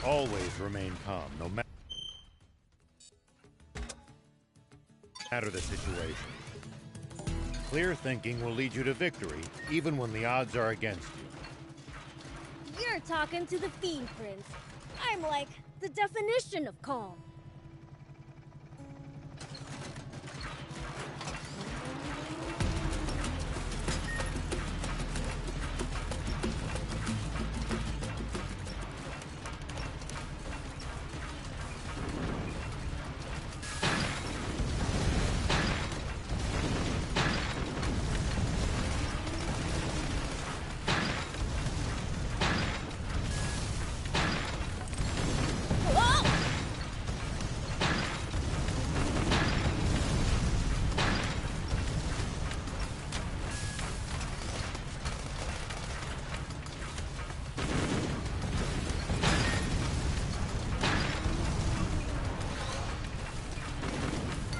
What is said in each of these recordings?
Always remain calm, no matter the situation. Clear thinking will lead you to victory, even when the odds are against you. You're talking to the Fiend Prince. I'm like the definition of calm.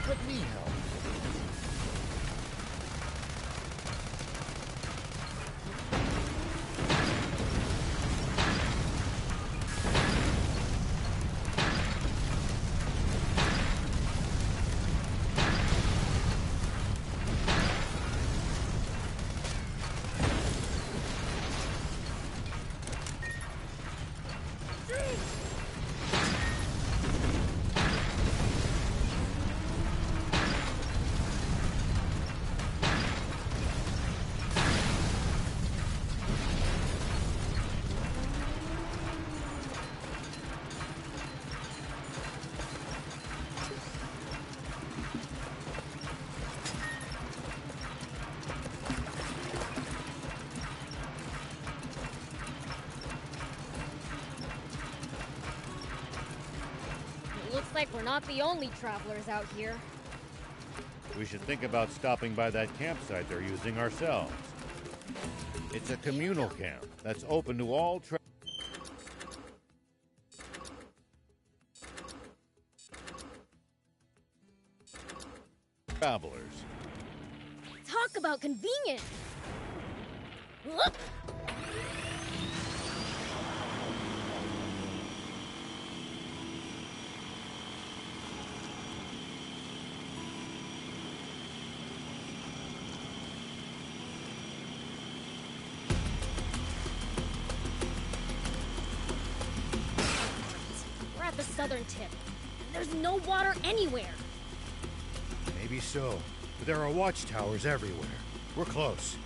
Let me help. Looks like we're not the only travelers out here. We should think about stopping by that campsite they're using ourselves. It's a communal camp that's open to all travelers. Talk about convenient! Look! We're at the southern tip. There's no water anywhere. Maybe so, but there are watchtowers everywhere. We're close.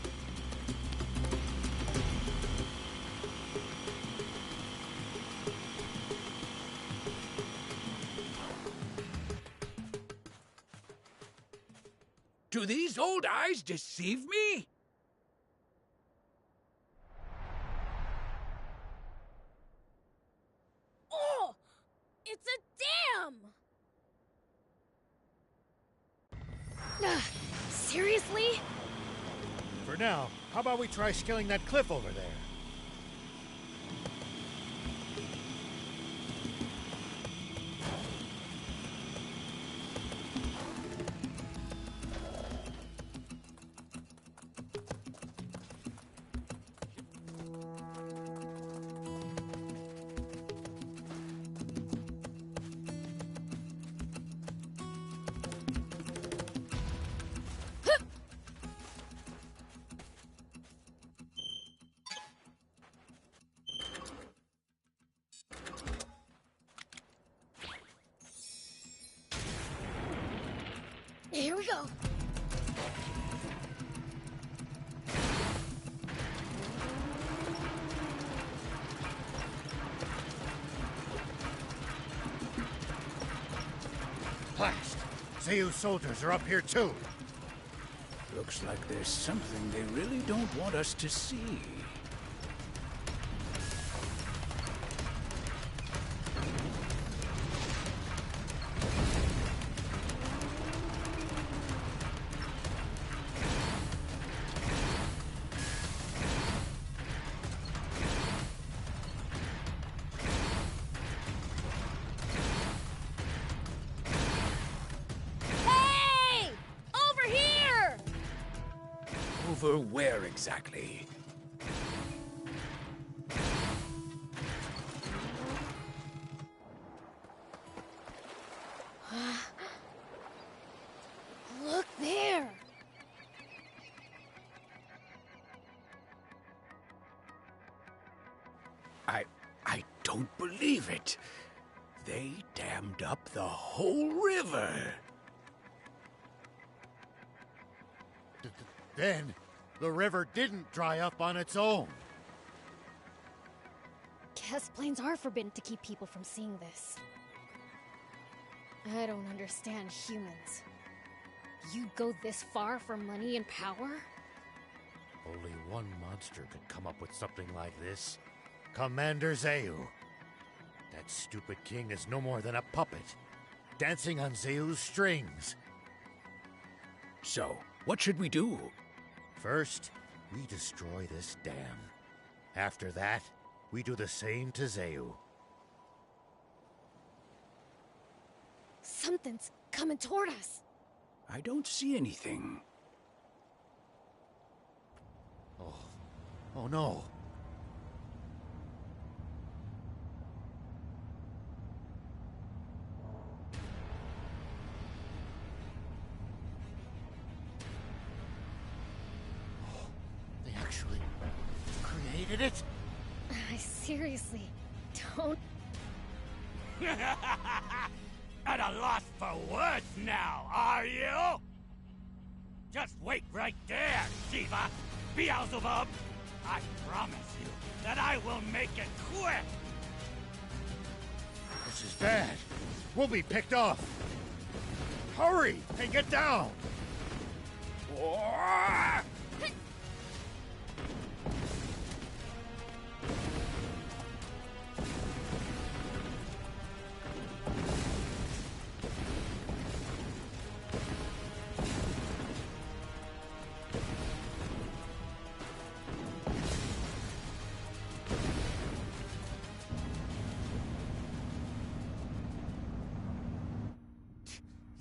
Do these old eyes deceive me? Oh! It's a dam! Seriously? For now, how about we try scaling that cliff over there? Here we go. Blast! Zeus soldiers are up here too. Looks like there's something they really don't want us to see. Hey! Over here! Over where exactly? don't believe it. They dammed up the whole river. Then, the river didn't dry up on its own. Guess planes are forbidden to keep people from seeing this. I don't understand humans. You go this far for money and power? Only one monster could come up with something like this. Commander Zeu. That stupid king is no more than a puppet, dancing on Zeu's strings. So, what should we do? First, we destroy this dam. After that, we do the same to Zeu. Something's coming toward us. I don't see anything. Oh no. They actually created it? I seriously don't... At a loss for words now, are you? Just wait right there, Shiva! Beelzebub! I promise you that I will make it quick! This is bad. We'll be picked off. Hurry and get down!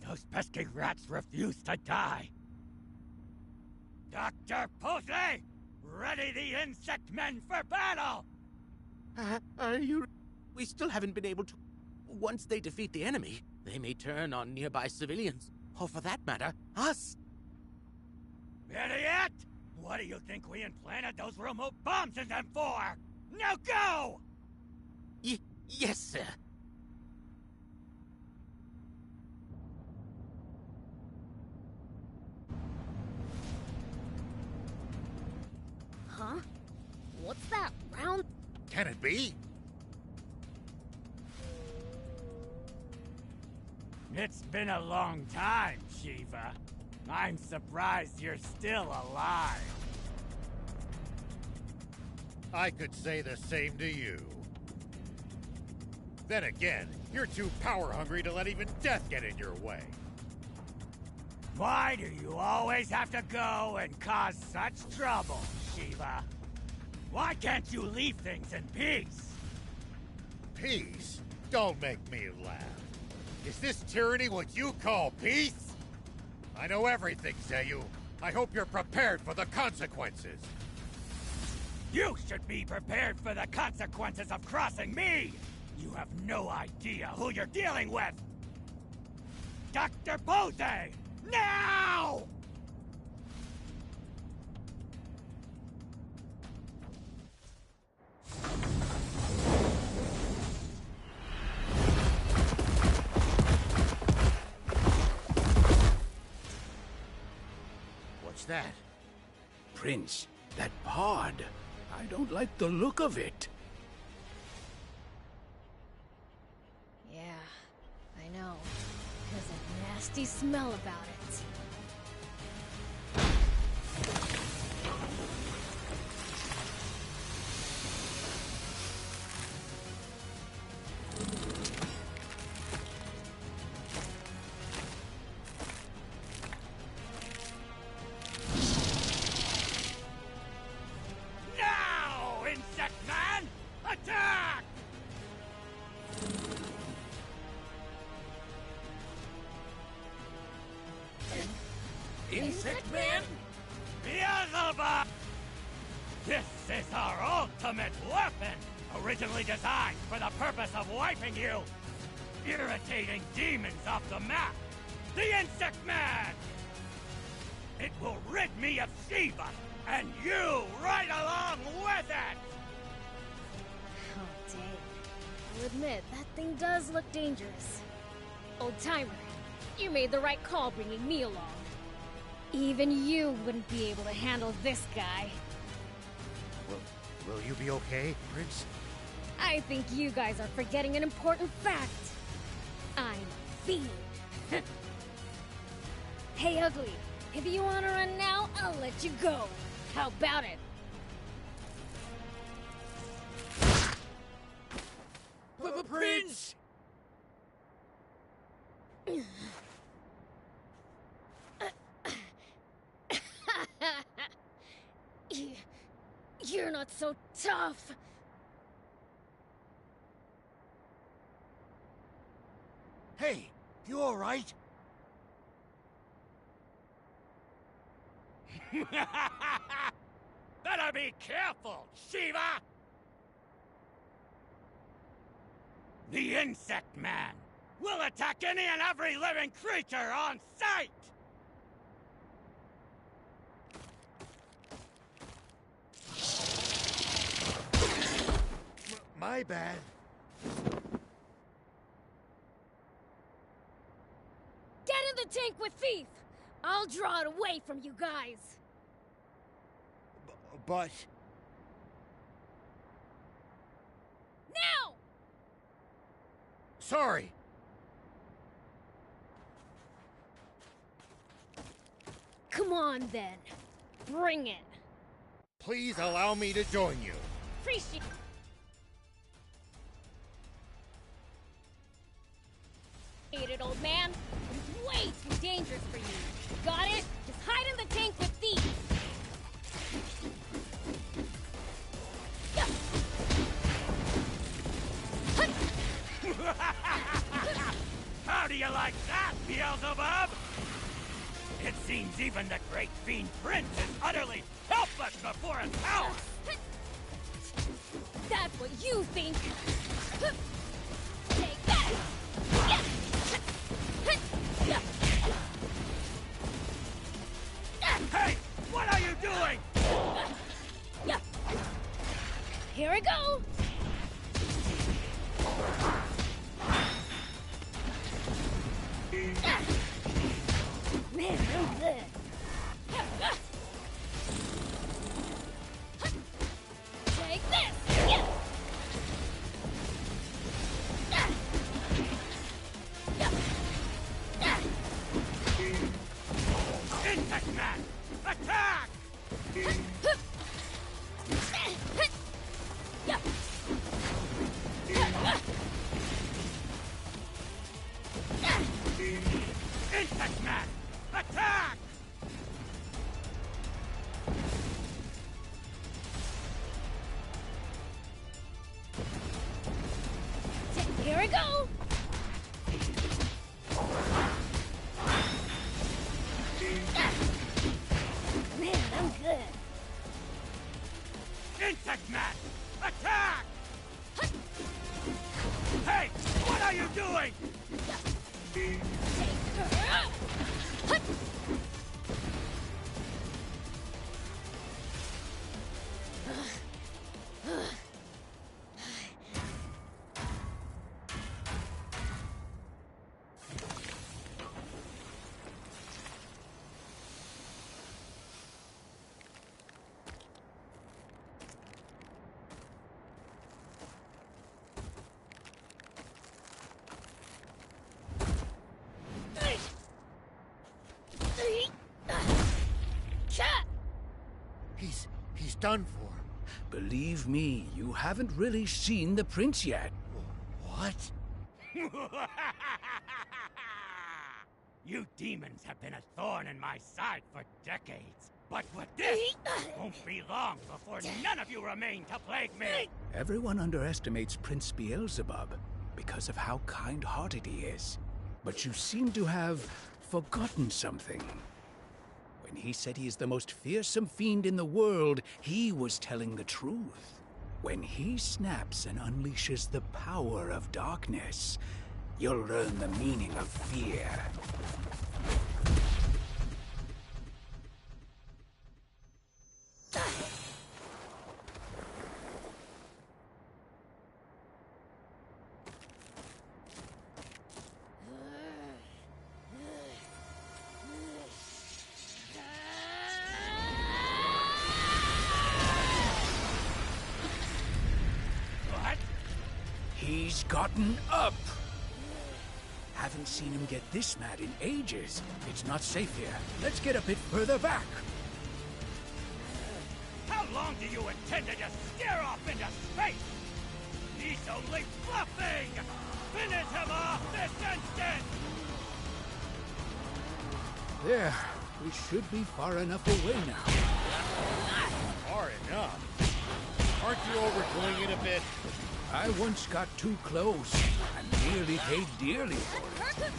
Those pesky rats refuse to die. Dr. Posey! Ready the insect men for battle! Are you... We still haven't been able to... Once they defeat the enemy, they may turn on nearby civilians. Or for that matter, us. Idiot! What do you think we implanted those remote bombs in them for? Now go! Yes, sir. Huh? What's that round... Can it be? It's been a long time, Shiva. I'm surprised you're still alive. I could say the same to you. Then again, you're too power-hungry to let even death get in your way. Why do you always have to go and cause such trouble, Shiva? Why can't you leave things in peace? Peace? Don't make me laugh. Is this tyranny what you call peace? I know everything, Zeu. I hope you're prepared for the consequences. You should be prepared for the consequences of crossing me! You have no idea who you're dealing with! Dr. Posey! Now! What's that? Prince, that pod. I don't like the look of it. Yeah, I know. There's a nasty smell about it. Now, Insect Man! Attack! Insect Man? Beelzebub! This is our ultimate weapon! Originally designed for the purpose of wiping you! Irritating demons off the map! The Insect Man! It will rid me of Shiva, and you right along with it! Oh, dang. admit, that thing does look dangerous. Old-timer, you made the right call bringing me along. Even you wouldn't be able to handle this guy. Will you be okay, Prince? I think you guys are forgetting an important fact. I'm Fiend. Hey, Ugly, if you want to run now, I'll let you go. How about it? Prince! You're not so tough. Hey, you all right? Better be careful, Shiva! The Insect Man will attack any and every living creature on sight! My bad. Get in the tank with Thief! I'll draw it away from you guys. But... Now! Sorry. Come on, then. Bring it. Please allow me to join you. Appreciate it, old man. It's way too dangerous for you. Got it? Just hide in the tank with Thief. How do you like that, Beelzebub? It seems even the great fiend Prince is utterly helpless before his power! That's what you think. Take that! Hey! What are you doing? Here we go! Man, I'm good. Take this! Insect Man! Attack! Insect Man! Attack! Here we go! Man, I'm good. Insect Man! Attack! Hey! What are you doing? Take her out! He's done for. Believe me, you haven't really seen the prince yet. What? You demons have been a thorn in my side for decades. But with this, won't be long before none of you remain to plague me! Everyone underestimates Prince Beelzebub because of how kind-hearted he is. But you seem to have forgotten something. When he said he is the most fearsome fiend in the world, he was telling the truth. When he snaps and unleashes the power of darkness, you'll learn the meaning of fear. He's gotten up! Haven't seen him get this mad in ages. It's not safe here. Let's get a bit further back. How long do you intend to just stare off into space? He's only bluffing! Finish him off this instant! There. We should be far enough away now. Far enough? Aren't you overdoing it a bit? I once got too close and nearly paid dearly for it.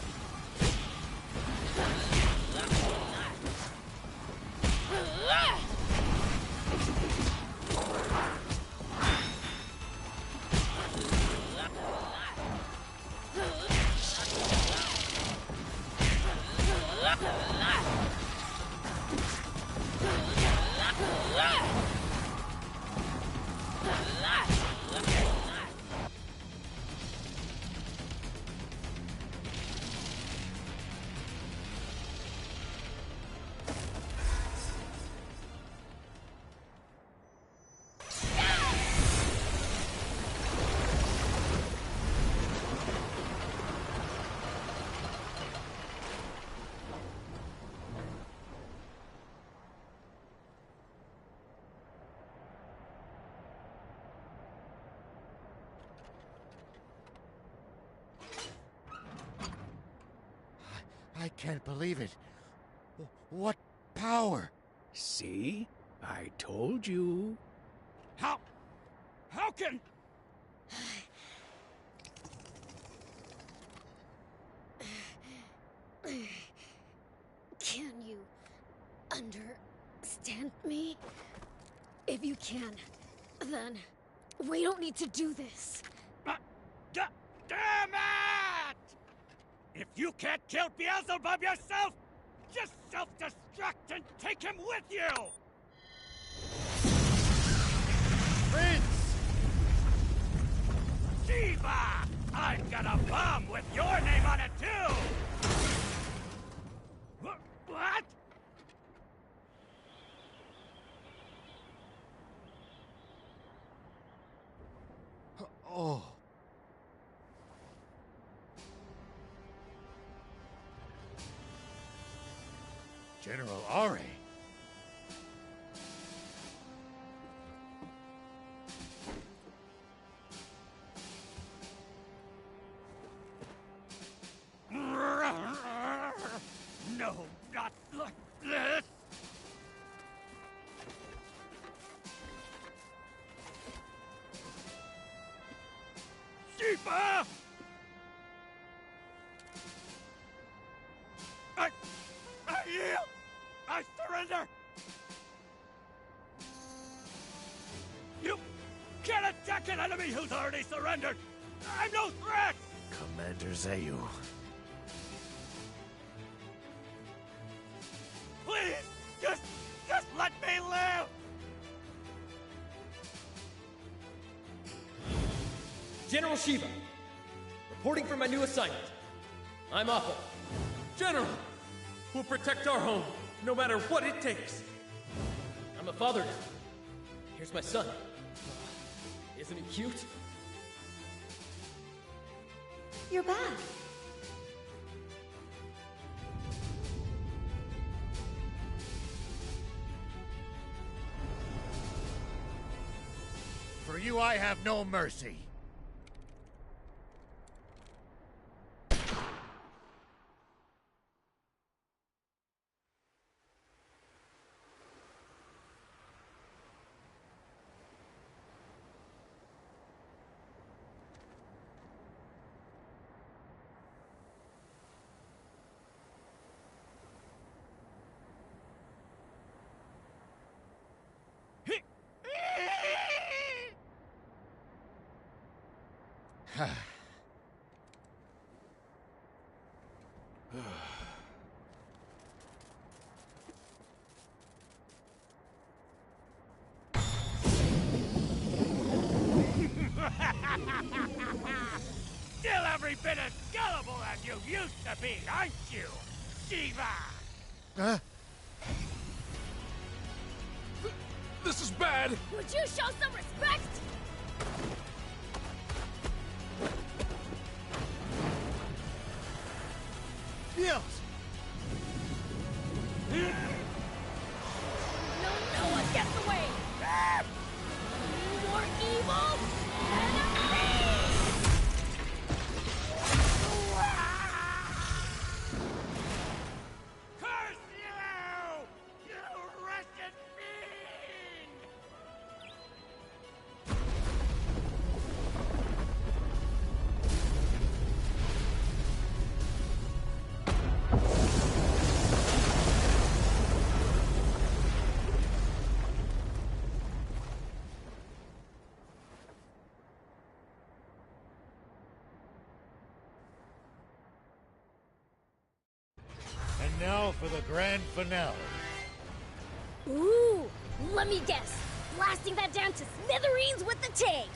I can't believe it. What power? See? I told you. How can... Can you understand me? If you can, then we don't need to do this. Damn it! If you can't kill Beelzebub yourself, just self-destruct and take him with you! Prince! Shiva! I've got a bomb with your name on it, too! What? Oh. General Ari. No, not like this! Shiva! I yield! I surrender! You can't attack an enemy who's already surrendered! I'm no threat! Commander Zayu. Please! Just let me live! General Shiva, reporting for my new assignment. I'm Appa. General! We'll protect our home, no matter what it takes. I'm a father now. Here's my son. Isn't he cute? You're back. For you, I have no mercy. Still every bit as gullible as you used to be, aren't you, Shiva? Huh? This is bad! Would you show some respect? shields! No one gets away! More evil enemies! Curse you! You wretched fiend! And now for the grand finale. Ooh, let me guess. Blasting that down to smithereens with the tank.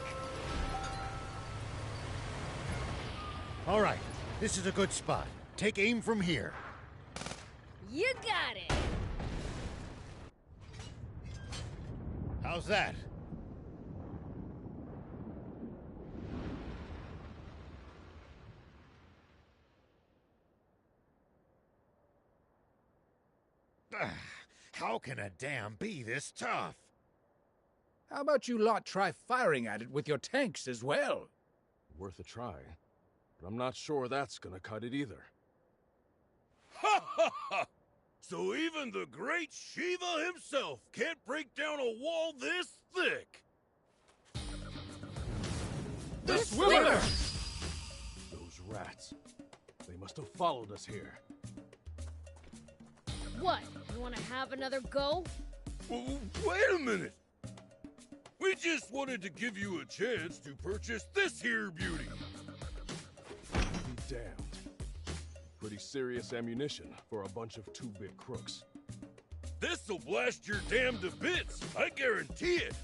All right, this is a good spot. Take aim from here. You got it. How's that? How can a dam be this tough? How about you lot try firing at it with your tanks as well? Worth a try, but I'm not sure that's gonna cut it either. Ha ha ha! So even the great Shiva himself can't break down a wall this thick! The swimmer! Those rats. They must have followed us here. What, you want to have another go? Wait a minute! We just wanted to give you a chance to purchase this here beauty! Be damned. Pretty serious ammunition for a bunch of two-bit crooks. This'll blast your dam to bits, I guarantee it!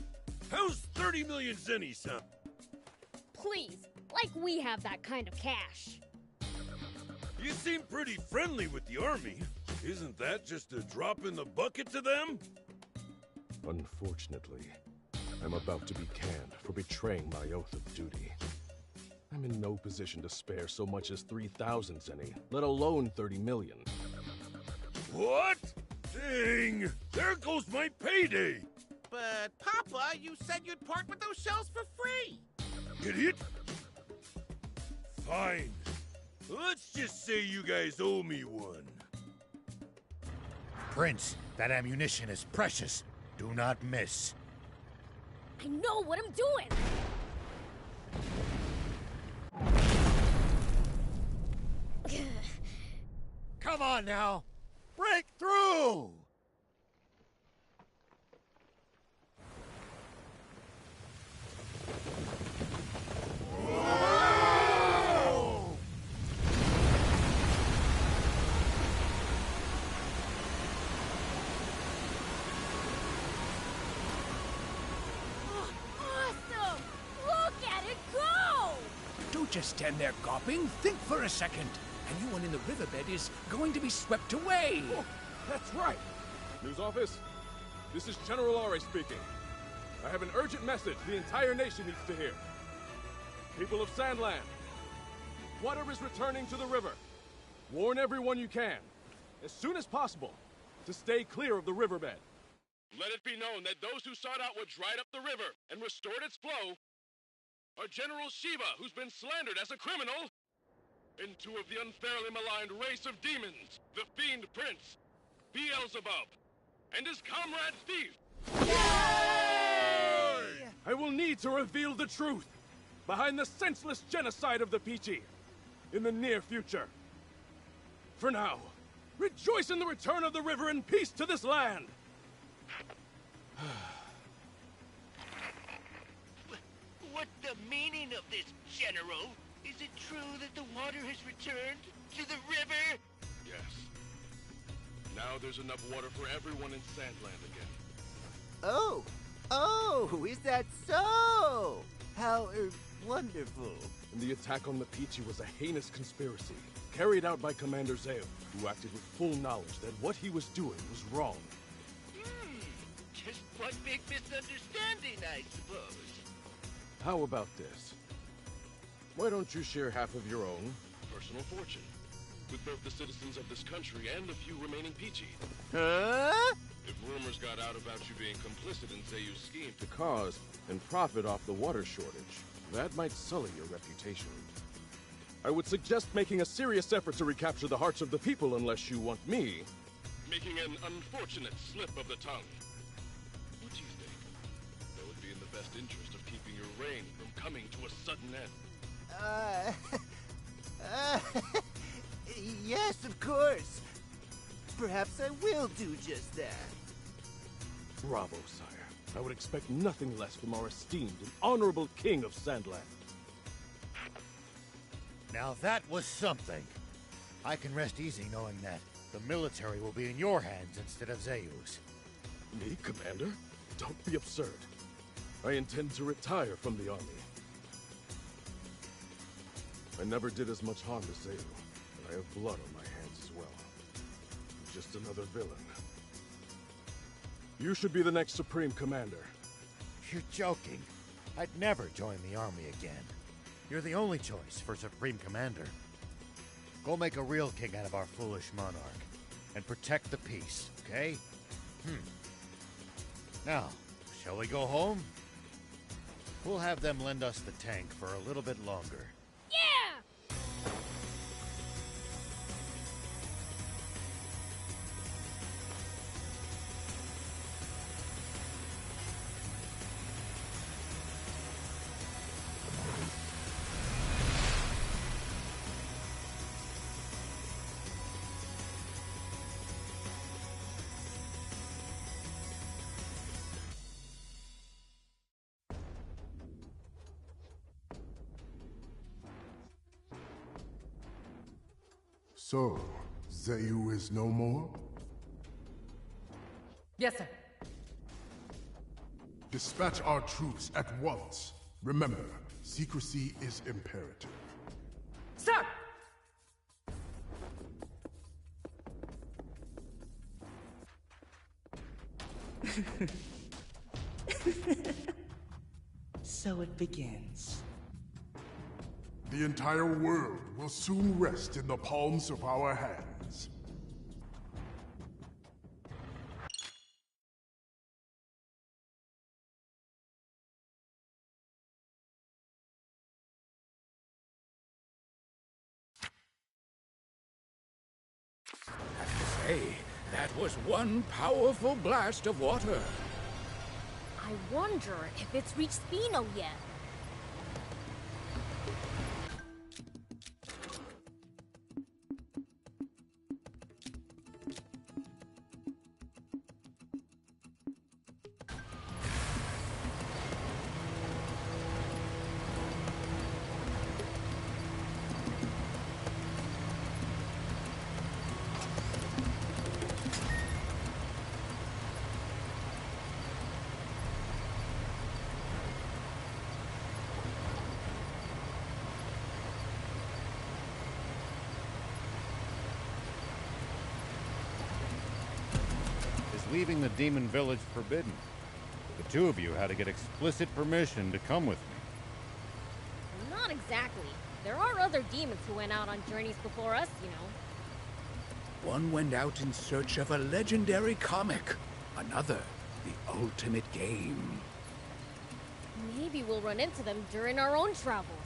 How's 30 million zenny sound? Please, like we have that kind of cash. You seem pretty friendly with the army. Isn't that just a drop in the bucket to them? Unfortunately, I'm about to be canned for betraying my oath of duty. I'm in no position to spare so much as 3,000 zenny, let alone 30 million. What? Dang! There goes my payday! But, Papa, you said you'd part with those shells for free! Idiot! Fine. Let's just say you guys owe me one. Prince, that ammunition is precious. Do not miss. I know what I'm doing. Come on now! Break through! Awesome! Look at it go! Don't just stand there gawping. Think for a second. Anyone in the riverbed is going to be swept away. Oh, that's right! News office, this is General Ari speaking. I have an urgent message the entire nation needs to hear. People of Sandland, water is returning to the river. Warn everyone you can, as soon as possible, to stay clear of the riverbed. Let it be known that those who sought out what dried up the river and restored its flow are General Shiva, who's been slandered as a criminal, and two of the unfairly maligned race of demons, the Fiend Prince, Beelzebub, and his comrade Thief. Yay! I will need to reveal the truth behind the senseless genocide of the Peachy in the near future. For now, rejoice in the return of the river and peace to this land! What's the meaning of this, General? Is it true that the water has returned to the river? Yes. Now there's enough water for everyone in Sandland again. Oh, is that so? How wonderful. And the attack on the Peachy was a heinous conspiracy, carried out by Commander Zeo, who acted with full knowledge that what he was doing was wrong. Just one big misunderstanding, I suppose. How about this? Why don't you share half of your own personal fortune? with both the citizens of this country and the few remaining Peachy. Huh? If rumors got out about you being complicit in Zayu's scheme to cause and profit off the water shortage, that might sully your reputation. I would suggest making a serious effort to recapture the hearts of the people unless you want me making an unfortunate slip of the tongue. What do you think? That would be in the best interest of keeping your reign from coming to a sudden end. Yes, of course. Perhaps I will do just that. Bravo, sire. I would expect nothing less from our esteemed and honorable king of Sandland. Now that was something. I can rest easy knowing that the military will be in your hands instead of Zayu's. Me, Commander? Don't be absurd. I intend to retire from the army. I never did as much harm to Zayu, and I have blood on my hands as well. I'm just another villain. You should be the next Supreme Commander. You're joking. I'd never join the army again. You're the only choice for Supreme Commander. Go make a real king out of our foolish monarch, and protect the peace, okay? Now, shall we go home? We'll have them lend us the tank for a little bit longer. Yeah! So, Zayu is no more? Yes, sir. Dispatch our troops at once. Remember, secrecy is imperative. Sir! So it begins. The entire world will soon rest in the palms of our hands. I have to say, that was one powerful blast of water. I wonder if it's reached Spino yet. Leaving the demon village forbidden. The two of you had to get explicit permission to come with me. Not exactly. There are other demons who went out on journeys before us, you know. One went out in search of a legendary comic. Another, the ultimate game. Maybe we'll run into them during our own travels.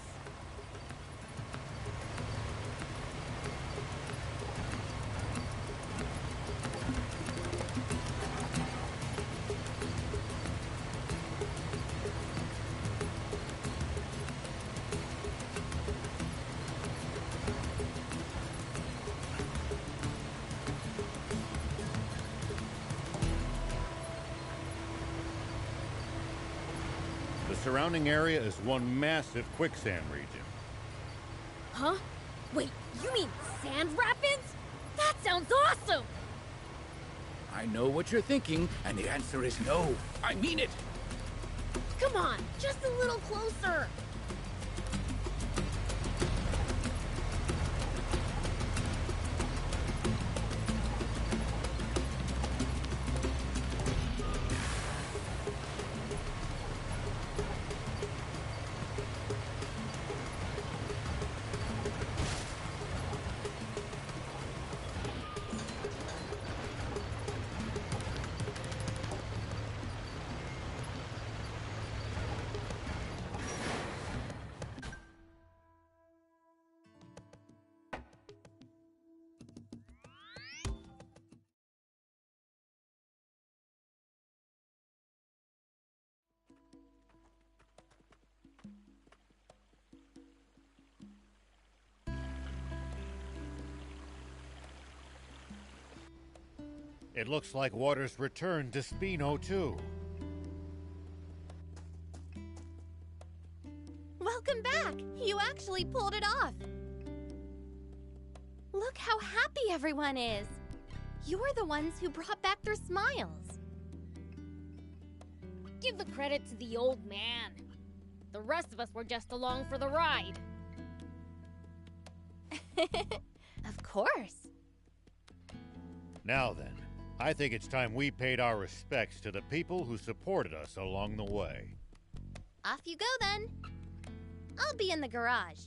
The surrounding area is one massive quicksand region. Huh? Wait, you mean sand rapids? That sounds awesome! I know what you're thinking, and the answer is no. I mean it! Come on, just a little closer! It looks like water's returned to Spino, too. Welcome back! You actually pulled it off! Look how happy everyone is! You're the ones who brought back their smiles. Give the credit to the old man. The rest of us were just along for the ride. Of course. Now then, I think it's time we paid our respects to the people who supported us along the way. Off you go then. I'll be in the garage.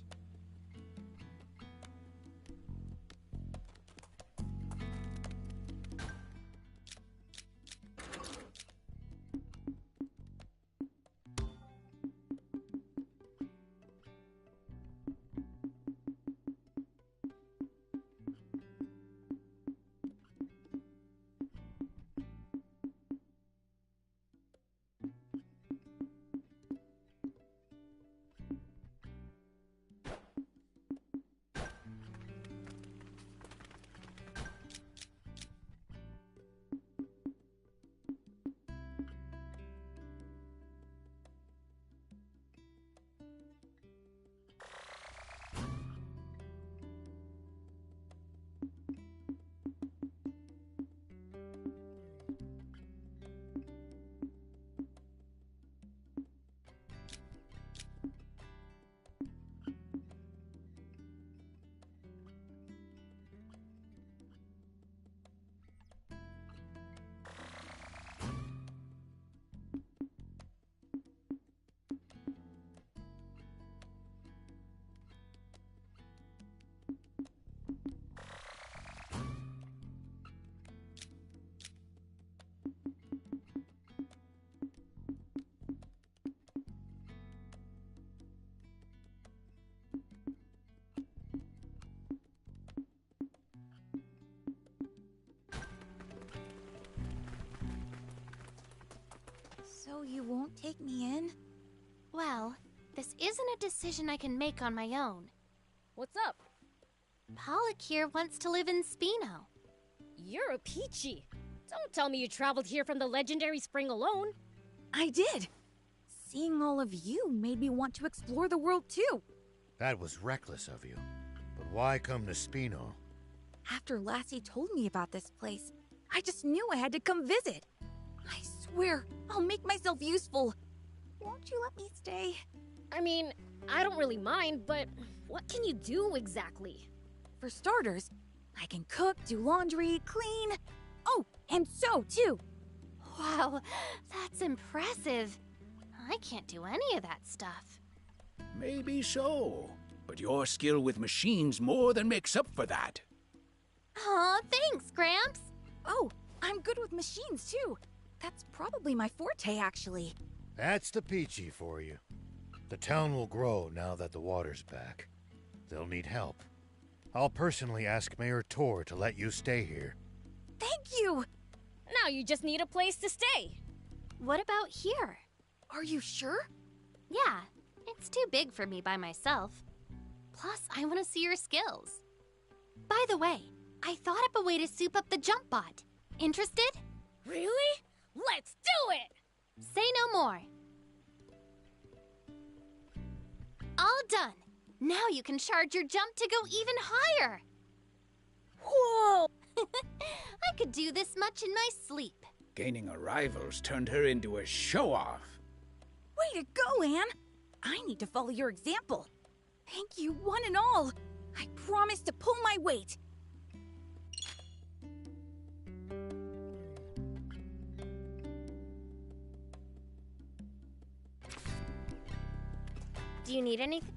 So you won't take me in? Well, this isn't a decision I can make on my own. What's up? Pollock here wants to live in Spino. You're a peachy. Don't tell me you traveled here from the legendary spring alone. I did. Seeing all of you made me want to explore the world too. That was reckless of you. But why come to Spino? After Lassie told me about this place, I just knew I had to come visit. I swear, I'll make myself useful. Won't you let me stay? I mean, I don't really mind, but what can you do exactly? For starters, I can cook, do laundry, clean. Oh, and sew too. Wow, that's impressive. I can't do any of that stuff. Maybe so, but your skill with machines more than makes up for that. Aw, thanks, Gramps. Oh, I'm good with machines too. That's probably my forte, actually. That's the Peachy for you. The town will grow now that the water's back. They'll need help. I'll personally ask Mayor Tor to let you stay here. Thank you! Now you just need a place to stay. What about here? Are you sure? Yeah, it's too big for me by myself. Plus, I want to see your skills. By the way, I thought up a way to soup up the jump bot. Interested? Really? Let's do it! Say no more. All done. Now you can charge your jump to go even higher. Whoa! I could do this much in my sleep. Gaining a rival's turned her into a show-off. Way to go, Anne! I need to follow your example. Thank you, one and all. I promise to pull my weight. Do you need anything?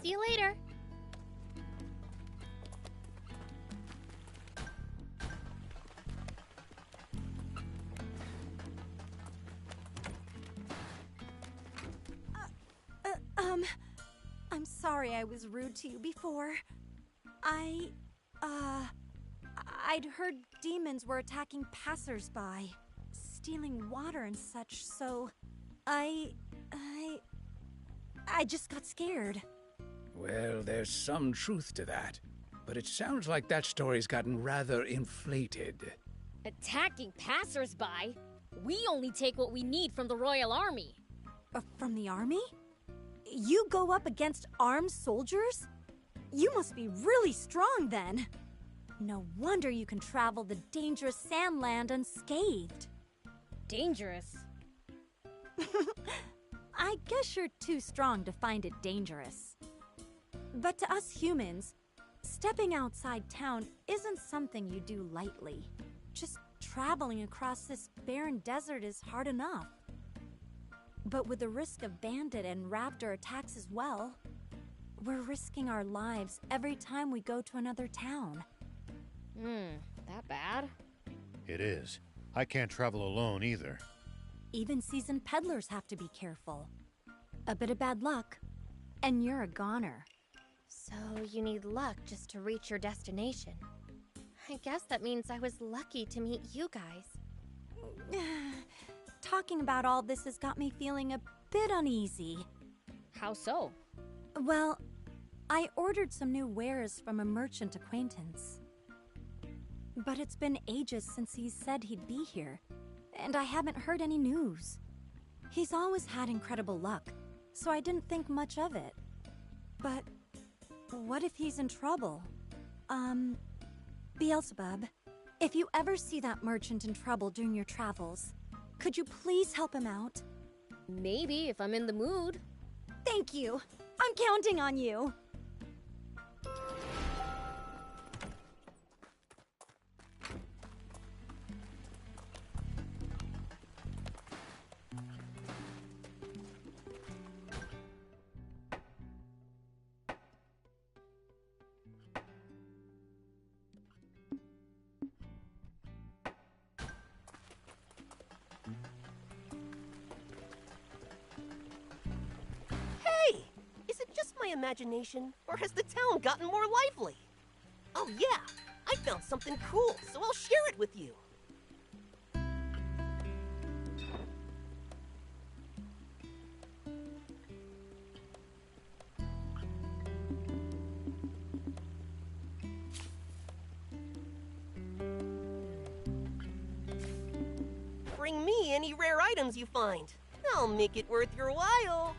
See you later. I'm sorry I was rude to you before. I'd heard demons were attacking passers-by, stealing water and such, so I just got scared. Well, there's some truth to that, but it sounds like that story's gotten rather inflated. Attacking passers-by? We only take what we need from the Royal Army. From the army? You go up against armed soldiers? You must be really strong then. No wonder you can travel the dangerous Sandland unscathed. Dangerous? I guess you're too strong to find it dangerous. But to us humans, stepping outside town isn't something you do lightly. Just traveling across this barren desert is hard enough. But with the risk of bandit and raptor attacks as well, we're risking our lives every time we go to another town. That bad? It is. I can't travel alone either. Even seasoned peddlers have to be careful. A bit of bad luck, and you're a goner. So you need luck just to reach your destination. I guess that means I was lucky to meet you guys. Talking about all this has got me feeling a bit uneasy. How so? Well, I ordered some new wares from a merchant acquaintance. But it's been ages since he said he'd be here, and I haven't heard any news. He's always had incredible luck, so I didn't think much of it. But what if he's in trouble? Beelzebub, if you ever see that merchant in trouble during your travels, could you please help him out? Maybe, if I'm in the mood. Thank you. I'm counting on you. Imagination, or has the town gotten more lively? Oh yeah, I found something cool, so I'll share it with you. Bring me any rare items you find. I'll make it worth your while.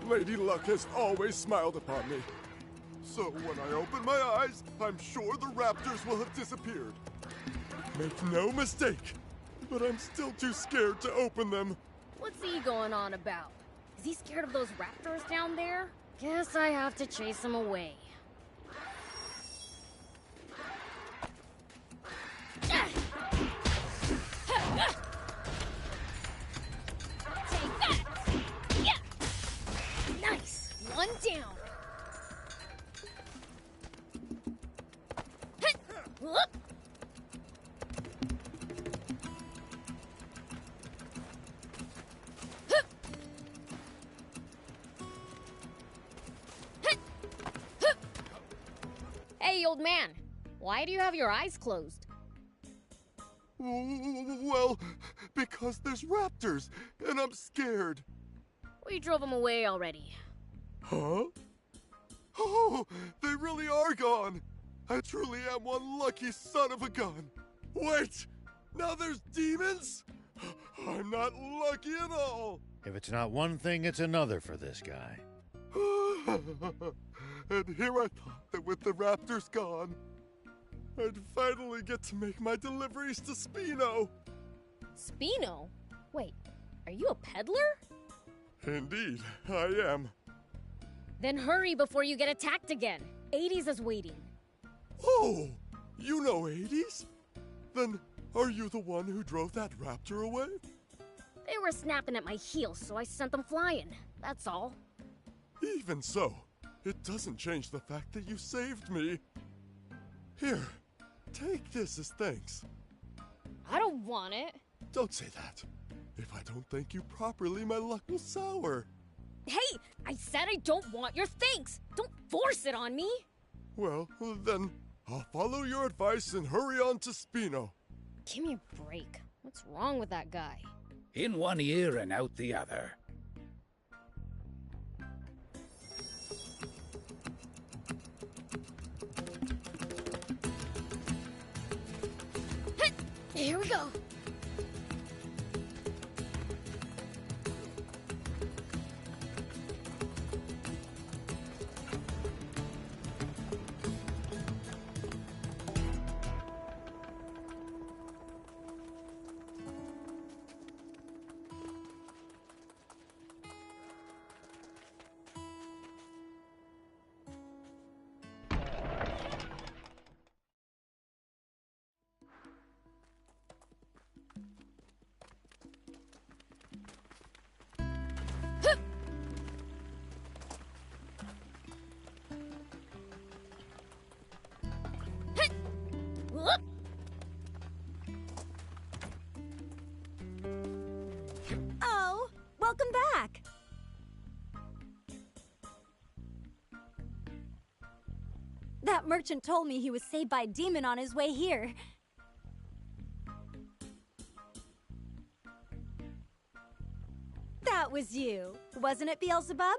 Lady Luck has always smiled upon me. So when I open my eyes, I'm sure the raptors will have disappeared. Make no mistake, but I'm still too scared to open them. What's he going on about? Is he scared of those raptors down there? Guess I have to chase him away. One down. Hey, old man. Why do you have your eyes closed? Well, because there's raptors, and I'm scared. We drove them away already. Huh? Oh, they really are gone. I truly am one lucky son of a gun. Wait, now there's demons? I'm not lucky at all. If it's not one thing, it's another for this guy. And here I thought that with the raptors gone, I'd finally get to make my deliveries to Spino. Spino? Wait, are you a peddler? Indeed, I am. Then hurry before you get attacked again. 80s is waiting. Oh, you know 80s? Then are you the one who drove that raptor away? They were snapping at my heels, so I sent them flying. That's all. Even so, it doesn't change the fact that you saved me. Here, take this as thanks. I don't want it. Don't say that. If I don't thank you properly, my luck will sour. Hey, I said I don't want your thanks. Don't force it on me. Well, then, I'll follow your advice and hurry on to Spino. Give me a break. What's wrong with that guy? In one ear and out the other. Here we go. Oh, welcome back. That merchant told me he was saved by a demon on his way here. That was you, wasn't it, Beelzebub?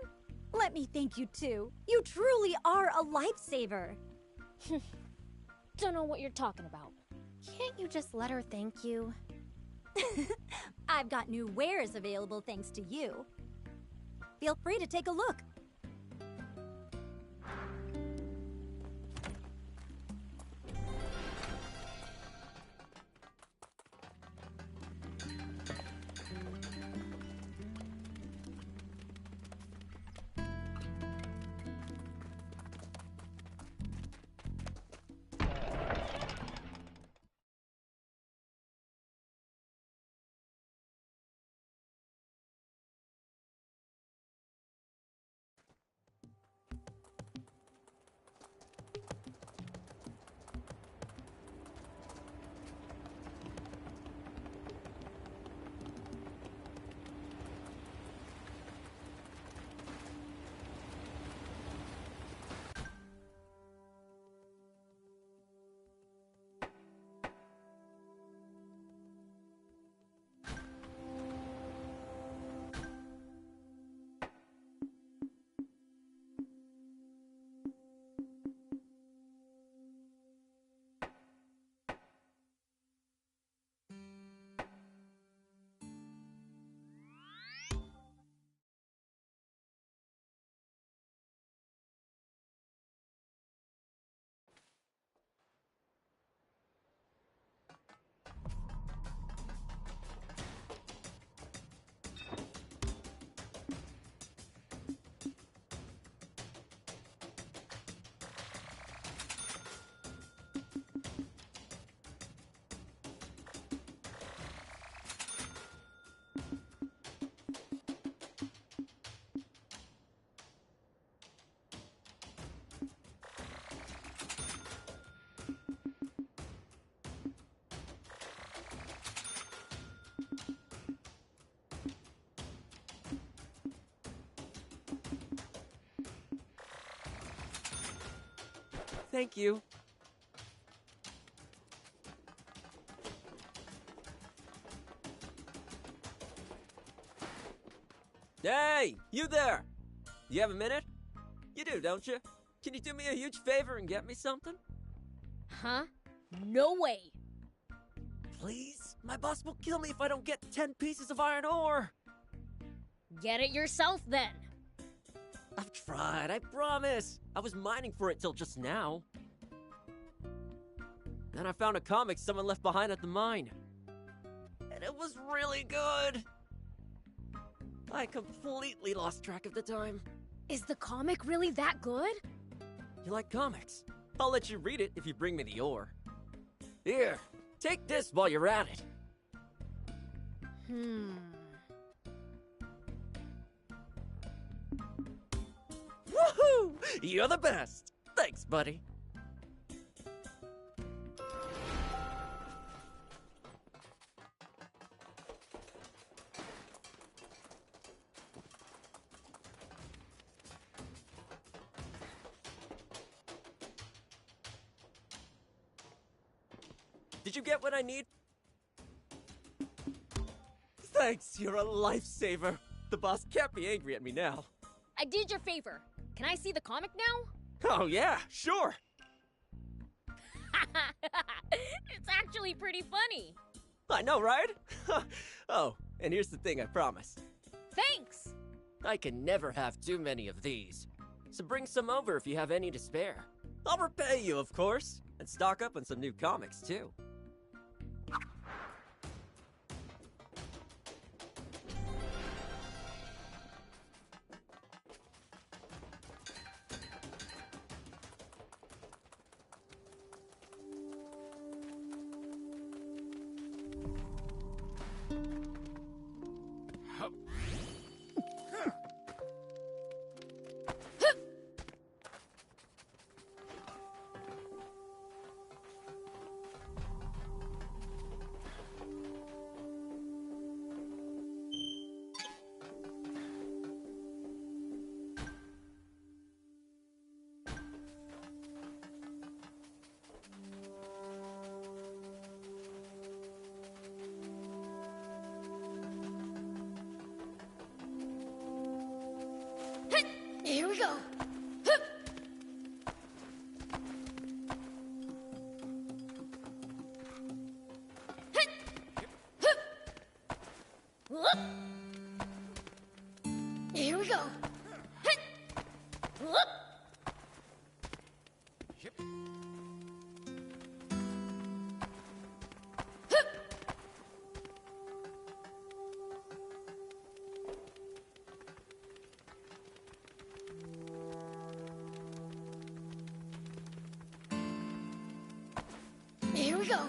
Let me thank you too. You truly are a lifesaver. Don't know what you're talking about. Can't you just let her thank you? I've got new wares available thanks to you. Feel free to take a look. Thank you. Hey, you there! You have a minute? You do, don't you? Can you do me a huge favor and get me something? Huh? No way! Please? My boss will kill me if I don't get 10 pieces of iron ore! Get it yourself then! I've tried, I promise! I was mining for it till just now. Then I found a comic someone left behind at the mine. And it was really good! I completely lost track of the time. Is the comic really that good? You like comics? I'll let you read it if you bring me the ore. Here, take this while you're at it. Woohoo! You're the best! Thanks, buddy. Did you get what I need? Thanks, you're a lifesaver. The boss can't be angry at me now. I did your favor. Can I see the comic now? Oh yeah, sure. It's actually pretty funny. I know, right? Oh, and here's the thing I promised. Thanks! I can never have too many of these. So bring some over if you have any to spare. I'll repay you, of course. And stock up on some new comics, too. Here we go. Here we go. Here we go.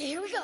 Here we go.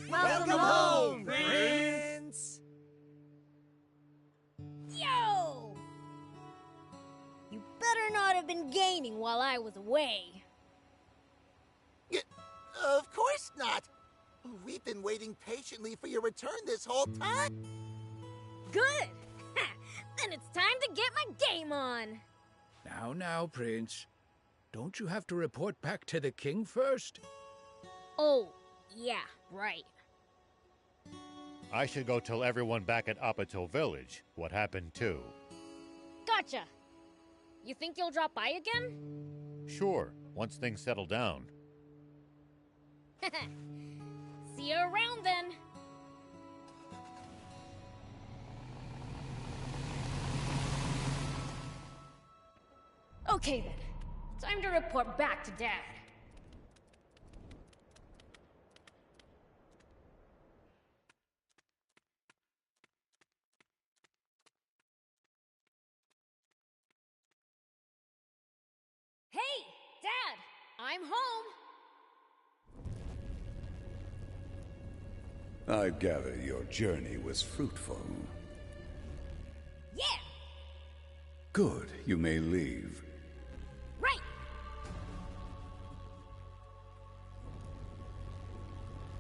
Welcome home, Prince! Yo! You better not have been gaming while I was away. Of course not! We've been waiting patiently for your return this whole time! Good! Then it's time to get my game on! Now, Prince. Don't you have to report back to the king first? Oh, yeah, right. I should go tell everyone back at Apatow Village what happened too. Gotcha! You think you'll drop by again? Sure, once things settle down. See you around then! Okay then, time to report back to Dad. Hey, Dad! I'm home! I gather your journey was fruitful. Yeah! Good, you may leave. Right!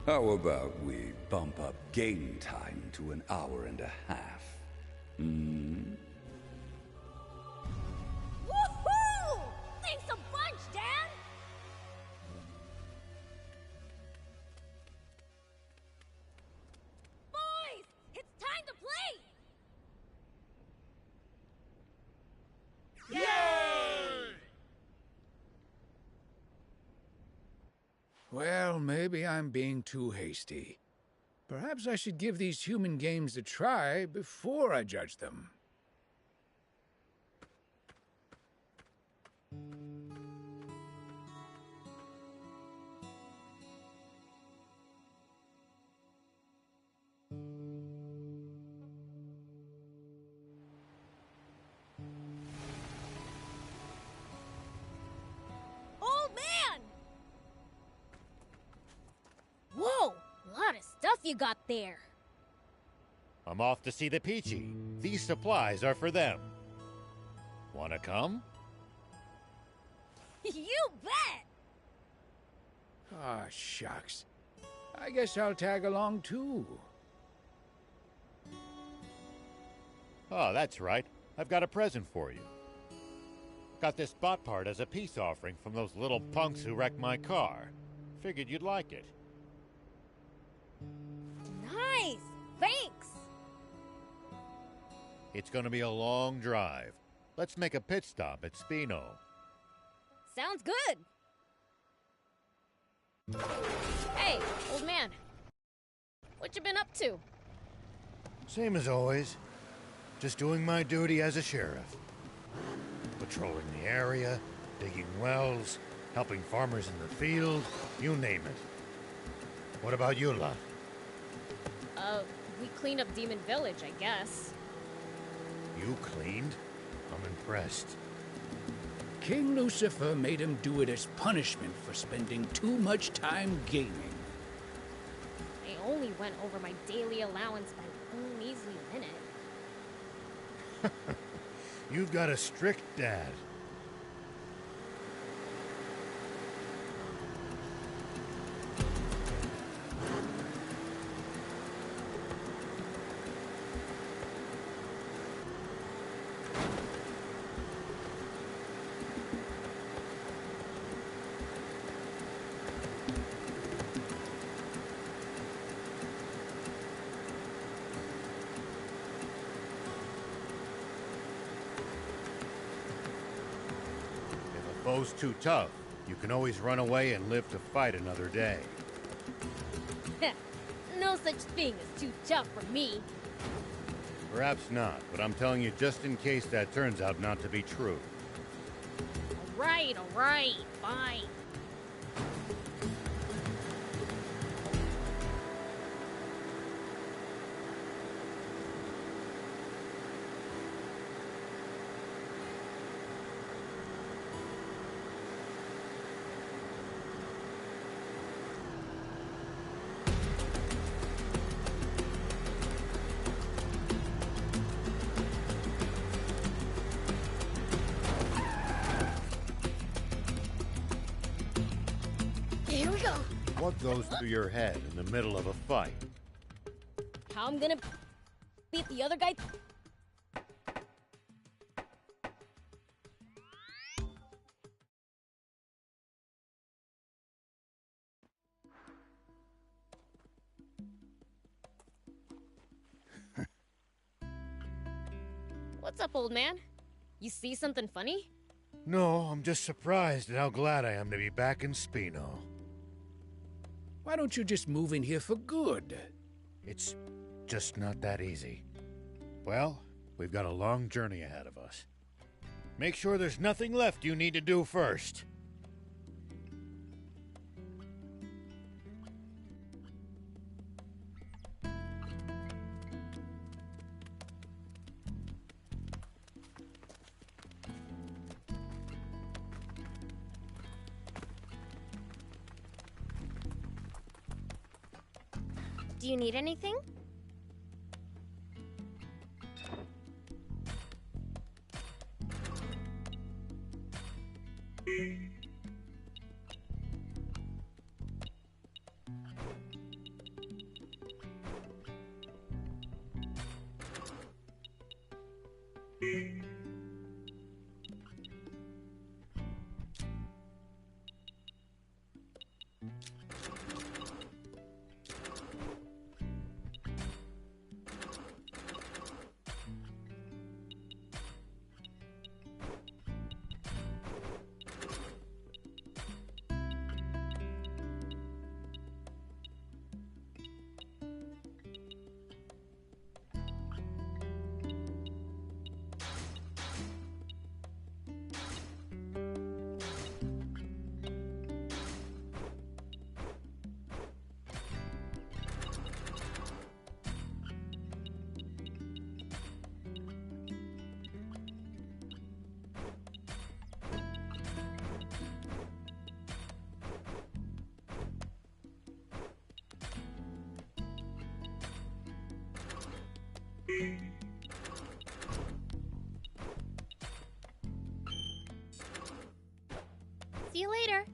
How about we bump up game time to an hour and a half? Hmm? Woohoo! Thanks a bunch, Dad! Boys, it's time to play! Well, maybe I'm being too hasty. Perhaps I should give these human games a try before I judge them. Old man! Whoa! Lot of stuff you got there. I'm off to see the Peachy. These supplies are for them. Wanna come? You bet! Ah, shucks. I guess I'll tag along too. Oh, that's right. I've got a present for you. Got this bot part as a peace offering from those little punks who wrecked my car. Figured you'd like it. Nice! Thanks! It's gonna be a long drive. Let's make a pit stop at Spino. Sounds good! Hey, old man. What you been up to? Same as always. Just doing my duty as a sheriff. Patrolling the area, digging wells, helping farmers in the field, you name it. What about you lot? We cleaned up Demon Village, I guess. You cleaned? I'm impressed. King Lucifer made him do it as punishment for spending too much time gaming. I only went over my daily allowance by one measly minute. You've got a strict dad. Foe's too tough. You can always run away and live to fight another day. No such thing as too tough for me. Perhaps not, but I'm telling you just in case that turns out not to be true. Alright, fine. Here we go. What goes through your head in the middle of a fight? How I'm gonna beat the other guy? What's up, old man? You see something funny? No, I'm just surprised at how glad I am to be back in Spino. Why don't you just move in here for good? It's just not that easy. Well, we've got a long journey ahead of us. Make sure there's nothing left you need to do first. Do you need anything? See you later.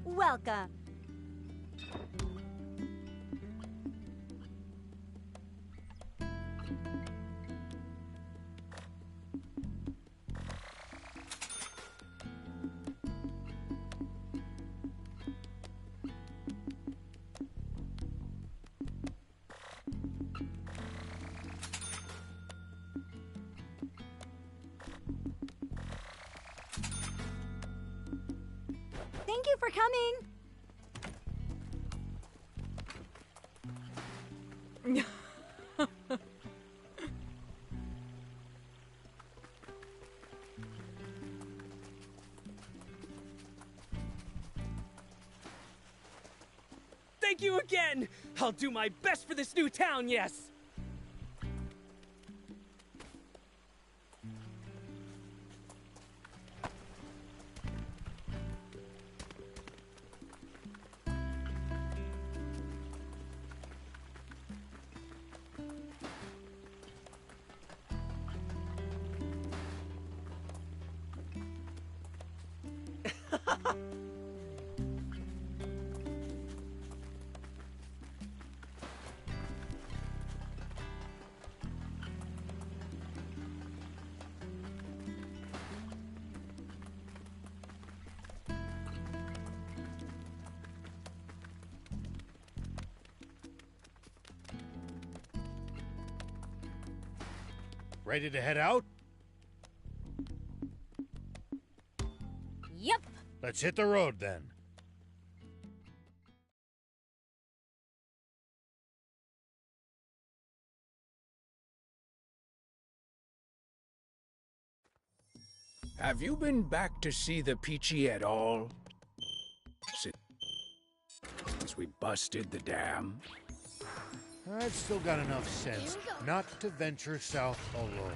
Welcome. Thank you for coming. Thank you again! I'll do my best for this new town, yes! Ready to head out? Yep. Let's hit the road then. Have you been back to see the Peachy at all? Since we busted the dam? I've still got enough sense not to venture south alone.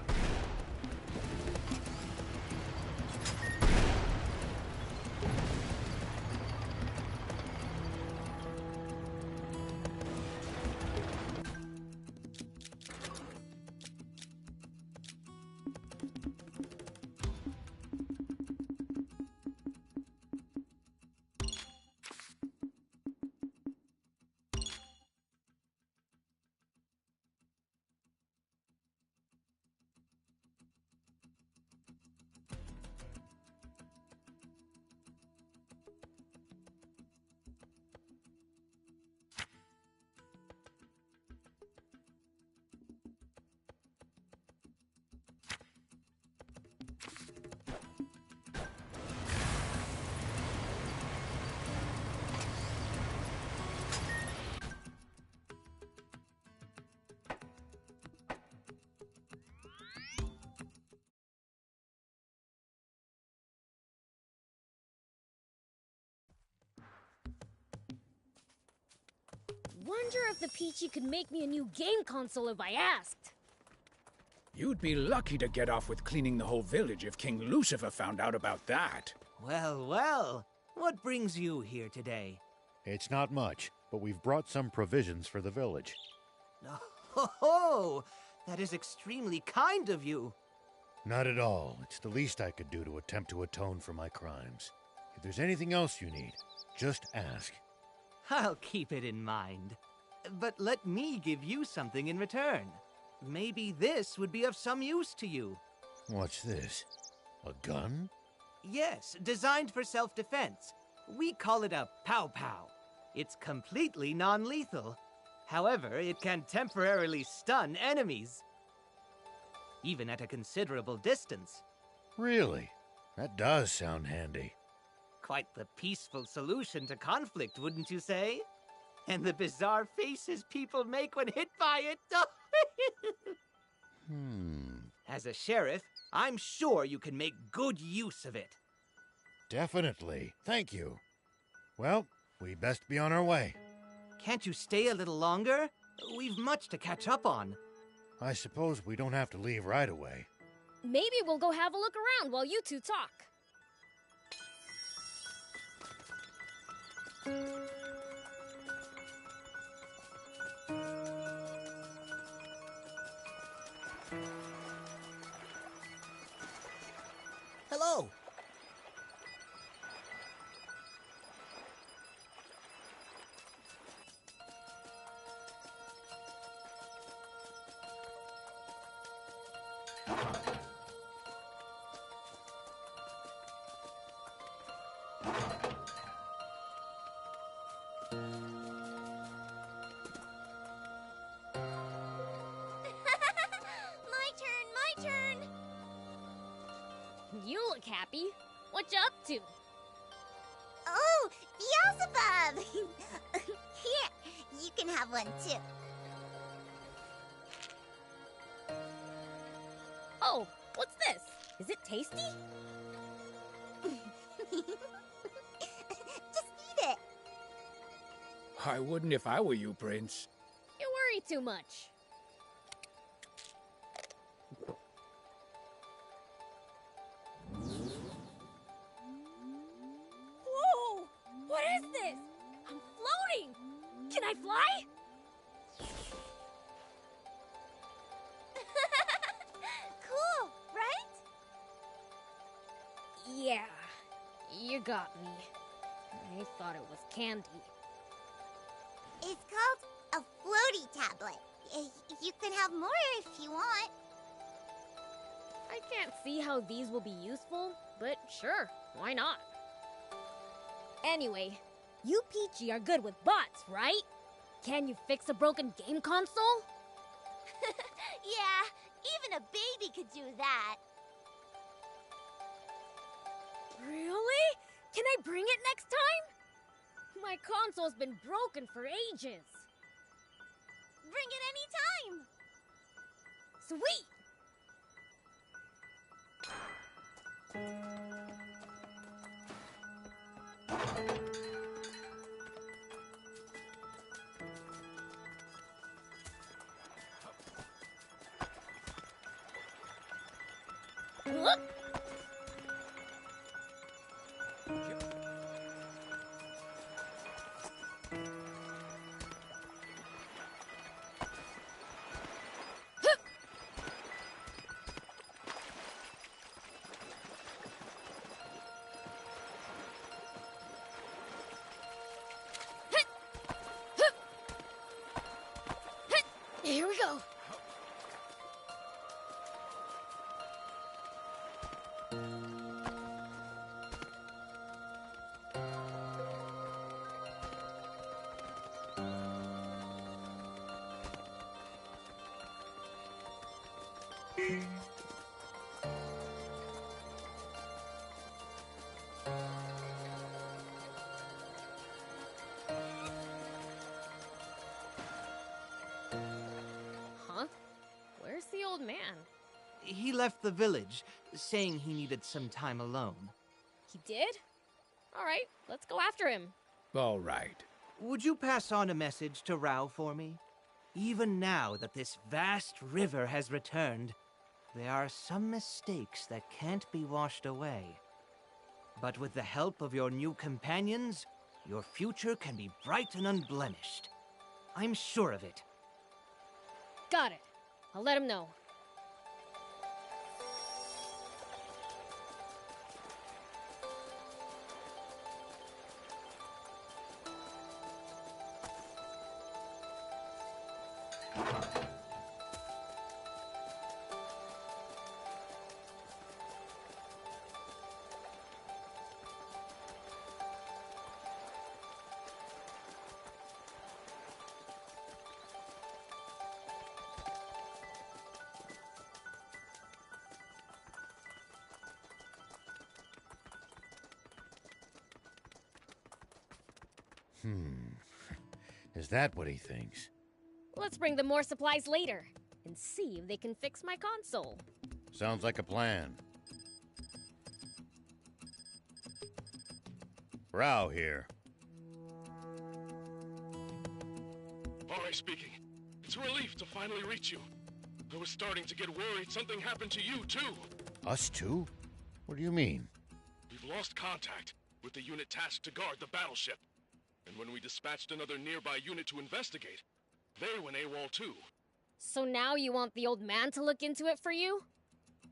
Wonder if the Peachy could make me a new game console if I asked. You'd be lucky to get off with cleaning the whole village if King Lucifer found out about that. Well, well. What brings you here today? It's not much, but we've brought some provisions for the village. Oh, that is extremely kind of you. Not at all. It's the least I could do to attempt to atone for my crimes. If there's anything else you need, just ask. I'll keep it in mind. But let me give you something in return. Maybe this would be of some use to you. What's this? A gun? Yes, designed for self-defense. We call it a pow-pow. It's completely non-lethal. However, it can temporarily stun enemies, even at a considerable distance. Really? That does sound handy. Quite the peaceful solution to conflict, wouldn't you say? And the bizarre faces people make when hit by it. As a sheriff, I'm sure you can make good use of it. Definitely. Thank you. Well, we best be on our way. Can't you stay a little longer? We've much to catch up on. I suppose we don't have to leave right away. Maybe we'll go have a look around while you two talk. Hello. My turn! You look happy. What you up to? Oh, Beelzebub! Here, you can have one too. Oh, what's this? Is it tasty? Just eat it. I wouldn't if I were you, Prince. You worry too much. Whoa! What is this? I'm floating! Can I fly? Cool, right? Yeah, you got me. I thought it was candy. It's called a floaty tablet. You can have more if you want. I can't see how these will be useful, but sure, why not? Anyway, you Peachy are good with bots, right? Can you fix a broken game console? Yeah, even a baby could do that. Really? Can I bring it next time? My console's been broken for ages. Bring it anytime. Sweet! Here we go. Huh? Where's the old man? He left the village, saying he needed some time alone. He did? All right, let's go after him. All right. Would you pass on a message to Rao for me? Even now that this vast river has returned, there are some mistakes that can't be washed away. But with the help of your new companions, your future can be bright and unblemished. I'm sure of it. Got it. I'll let him know. Is that what he thinks? Let's bring them more supplies later and see if they can fix my console. Sounds like a plan. Rao here. Ari speaking. It's a relief to finally reach you. I was starting to get worried something happened to you, too. Us too? What do you mean? We've lost contact with the unit tasked to guard the battleship. And when we dispatched another nearby unit to investigate, they went AWOL too. So now you want the old man to look into it for you?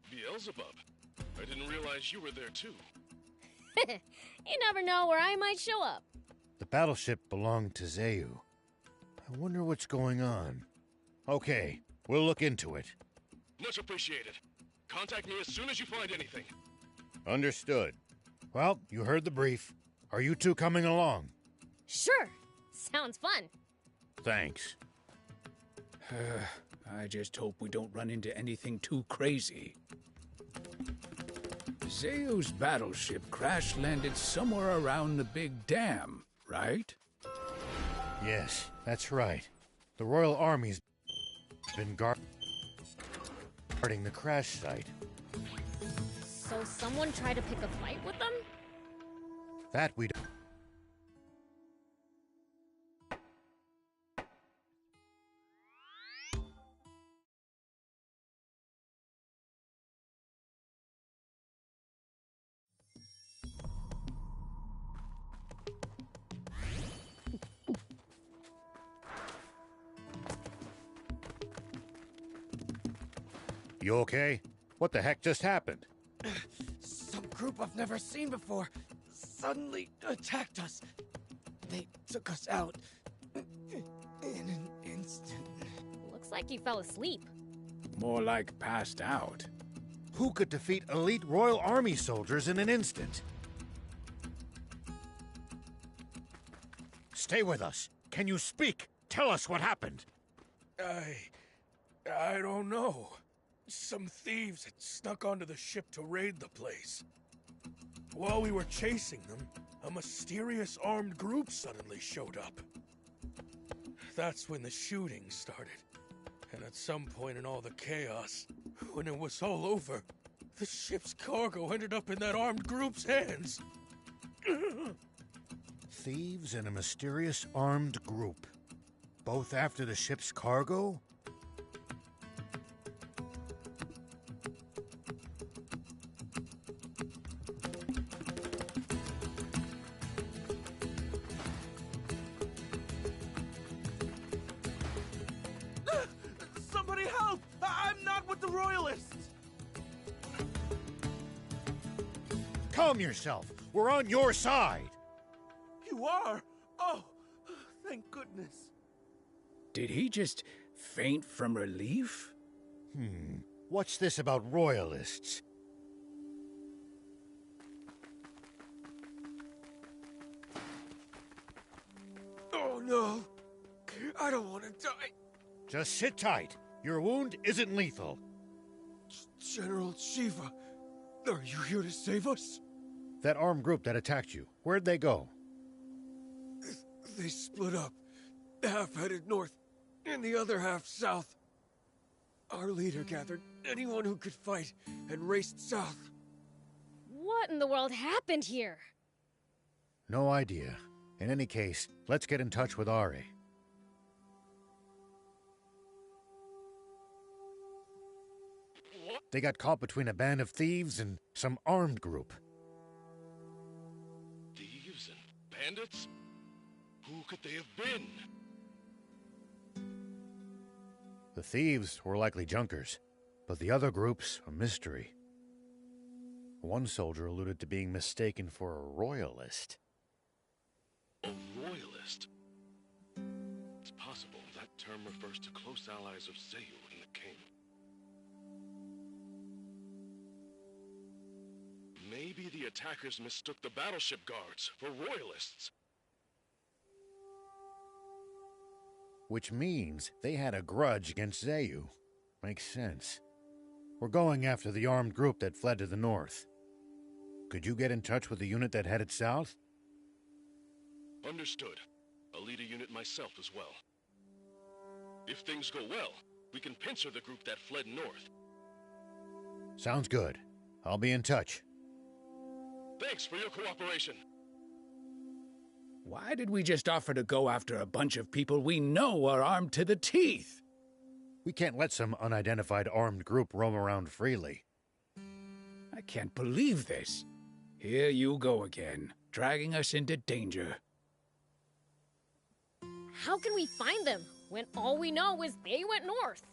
Beelzebub. I didn't realize you were there too. You never know where I might show up. The battleship belonged to Zayu. I wonder what's going on. Okay, we'll look into it. Much appreciated. Contact me as soon as you find anything. Understood. Well, you heard the brief. Are you two coming along? Sure. Sounds fun. Thanks. I just hope we don't run into anything too crazy. Zayu's battleship crash-landed somewhere around the big dam, right? Yes, that's right. The Royal Army's been guarding the crash site. So someone tried to pick a fight with them? That we don't... You okay? What the heck just happened? Some group I've never seen before suddenly attacked us. They took us out in an instant. Looks like he fell asleep. More like passed out. Who could defeat elite Royal Army soldiers in an instant? Stay with us. Can you speak? Tell us what happened. I don't know. Some thieves had snuck onto the ship to raid the place. While we were chasing them, a mysterious armed group suddenly showed up. That's when the shooting started. And at some point in all the chaos, when it was all over, The ship's cargo ended up in that armed group's hands. Thieves and a mysterious armed group. Both after the ship's cargo? Somebody help! I'm not with the Royalists! Calm yourself. We're on your side. You are? Oh, thank goodness. Did he just faint from relief? What's this about Royalists? Oh no! I don't want to die. Just sit tight. Your wound isn't lethal. General Shiva, are you here to save us? That armed group that attacked you, where'd they go? They split up. Half headed north, and the other half south. Our leader gathered anyone who could fight and raced south. What in the world happened here? No idea. In any case, let's get in touch with Ari. They got caught between a band of thieves and some armed group. Thieves and bandits? Who could they have been? The thieves were likely junkers, but the other group's a mystery. One soldier alluded to being mistaken for a royalist. A royalist? It's possible that term refers to close allies of Zayu and the king. Maybe the attackers mistook the battleship guards for royalists. Which means they had a grudge against Zayu. Makes sense. We're going after the armed group that fled to the north. Could you get in touch with the unit that headed south? Understood. I'll lead a unit myself as well. If things go well, we can pincer the group that fled north. Sounds good. I'll be in touch. Thanks for your cooperation. Why did we just offer to go after a bunch of people we know are armed to the teeth? We can't let some unidentified armed group roam around freely. I can't believe this. Here you go again, dragging us into danger. How can we find them when all we know is they went north?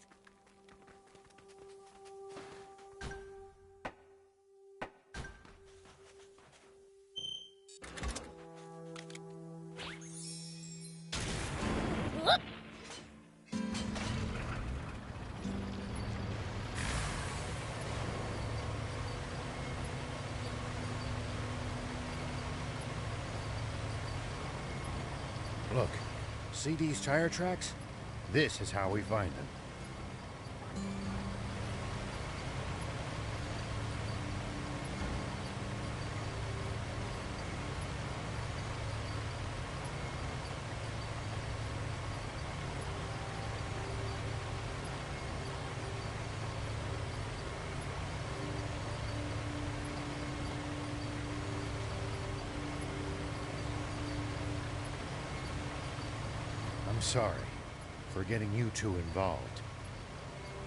Look! Look, see these tire tracks? This is how we find them. I'm sorry for getting you two involved.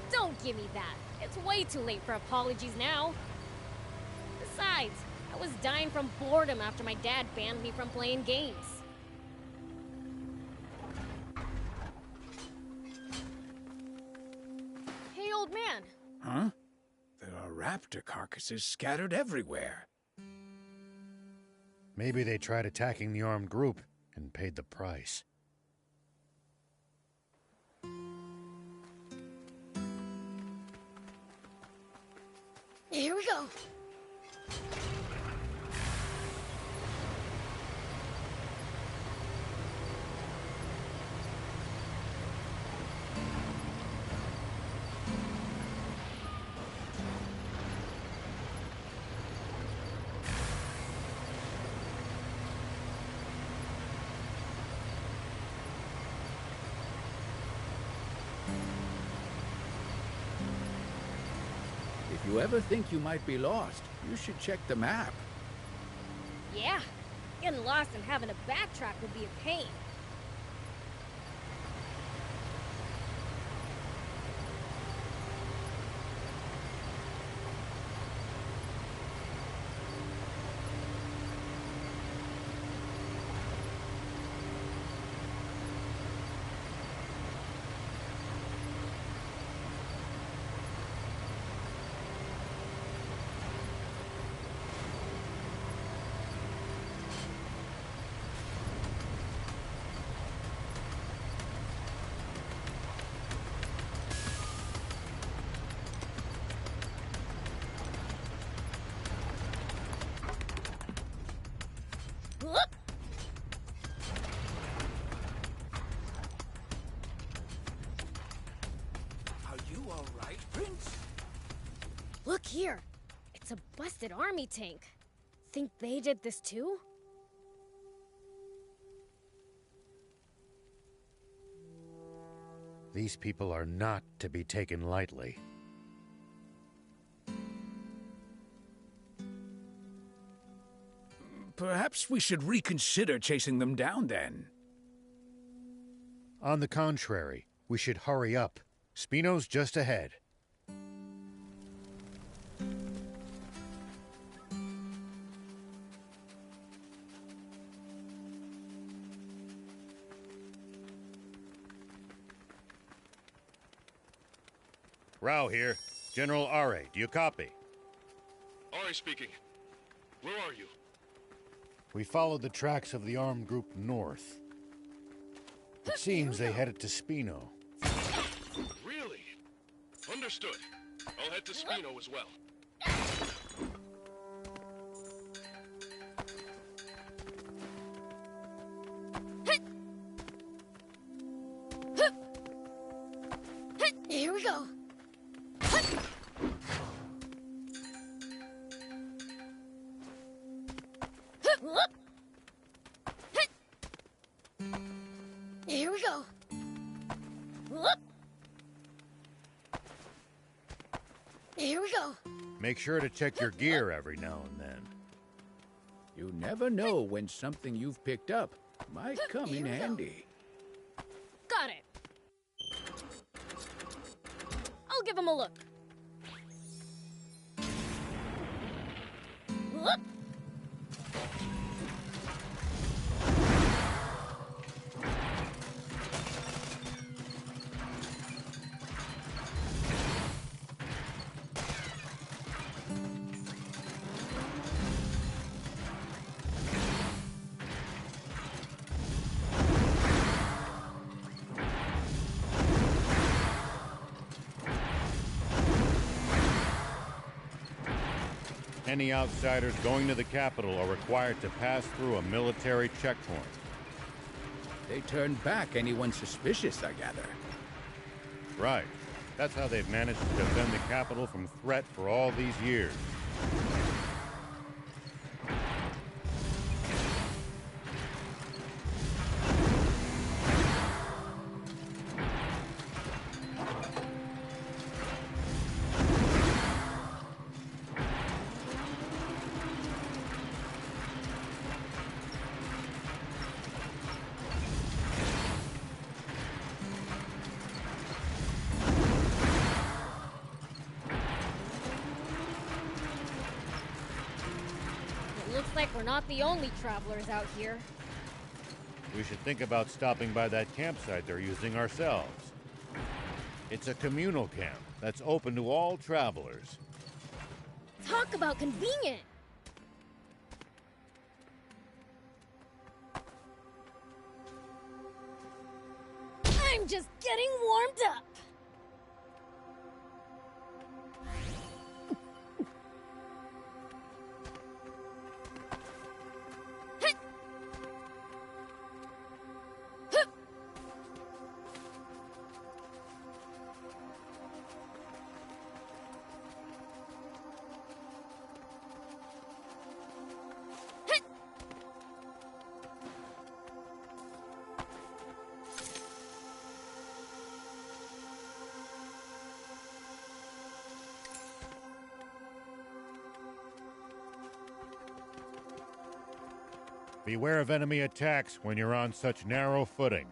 Don't give me that. It's way too late for apologies now. Besides, I was dying from boredom after my dad banned me from playing games. Hey, old man. Huh? There are raptor carcasses scattered everywhere. Maybe they tried attacking the armed group and paid the price. Here we go. If you ever think you might be lost, you should check the map. Yeah, getting lost and having to backtrack would be a pain. Are you all right, Prince? Look here. It's a busted army tank. Think they did this too? These people are not to be taken lightly. Perhaps we should reconsider chasing them down then. On the contrary, we should hurry up. Spino's just ahead. Rao here. General Are, do you copy? Ari speaking. Where are you? We followed the tracks of the armed group north. It seems they headed to Spino. Really? Understood. I'll head to Spino as well. Here we go. Here we go. Here we go. Make sure to check your gear every now and then. You never know when something you've picked up might come in handy. Got it. I'll give him a look. Any outsiders going to the capital are required to pass through a military checkpoint. They turn back anyone suspicious, I gather. Right. That's how they've managed to defend the capital from threat for all these years. Looks like we're not the only travelers out here. We should think about stopping by that campsite they're using ourselves. It's a communal camp that's open to all travelers. Talk about convenient! I'm just getting warmed up! Beware of enemy attacks when you're on such narrow footing.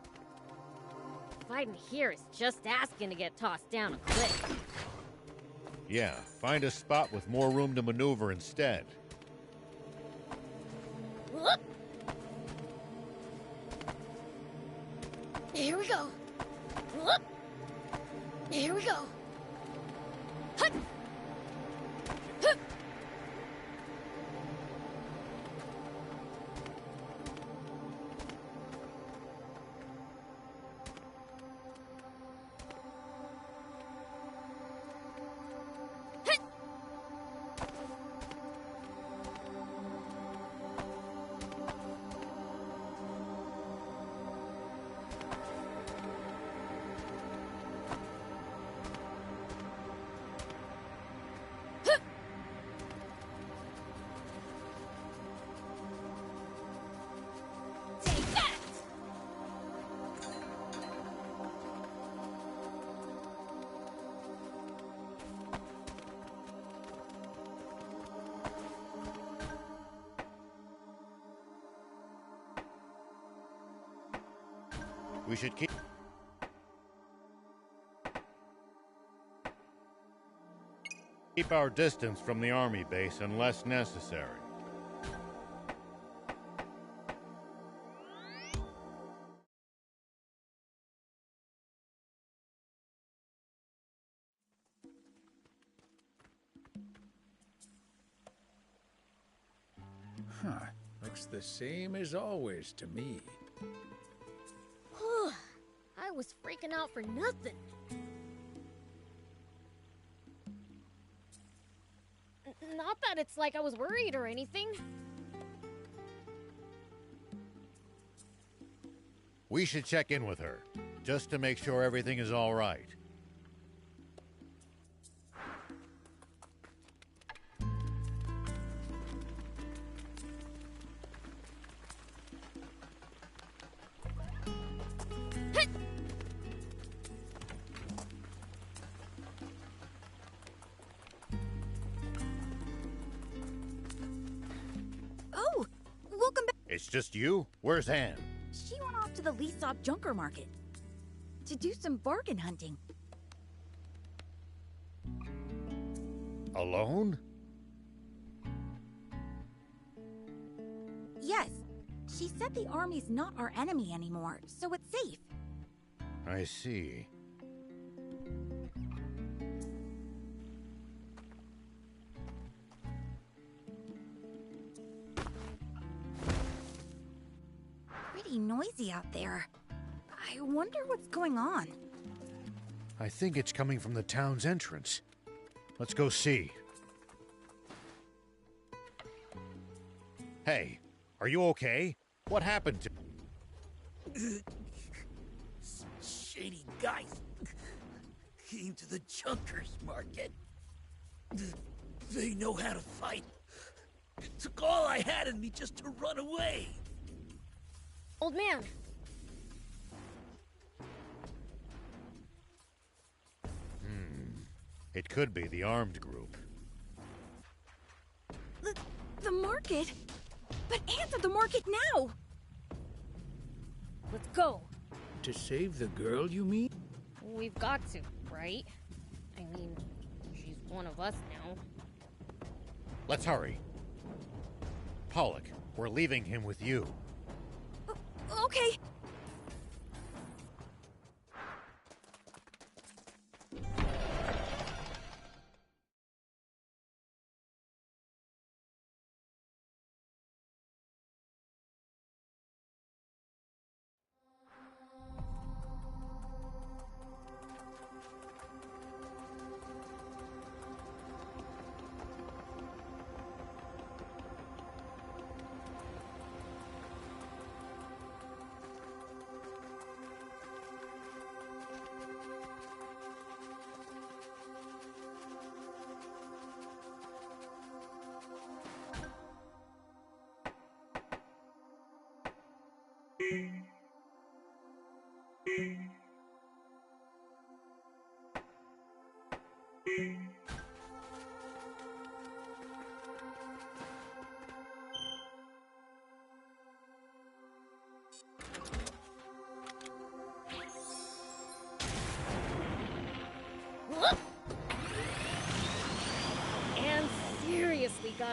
Fighting here is just asking to get tossed down a cliff. Yeah, find a spot with more room to maneuver instead. Whoop. Here we go. Whoop. Here we go. Hut. Hup. We should keep our distance from the army base unless necessary. Huh. Looks the same as always to me. I was freaking out for nothing. Not that it's like I was worried or anything. We should check in with her, just to make sure everything is all right. Oh, welcome back. It's just you? Where's Anne? She went off to the Leesop Junker Market to do some bargain hunting. Alone? Yes. She said the army's not our enemy anymore, so it's safe. I see. Pretty noisy out there. I wonder what's going on. I think it's coming from the town's entrance. Let's go see. Hey, are you okay? What happened to... Some shady guys came to the Junkers Market. They know how to fight. Took all I had in me just to run away. Old man. It could be the armed group. The market? But Anne's at the market now! Let's go. To save the girl, you mean? We've got to, right? I mean, she's one of us now. Let's hurry. Pollock, we're leaving him with you. Okay.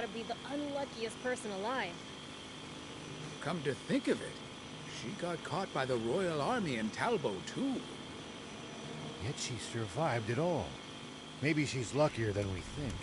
gotta be the unluckiest person alive. Come to think of it, she got caught by the Royal Army in Talbot, too. Yet she survived it all. Maybe she's luckier than we think.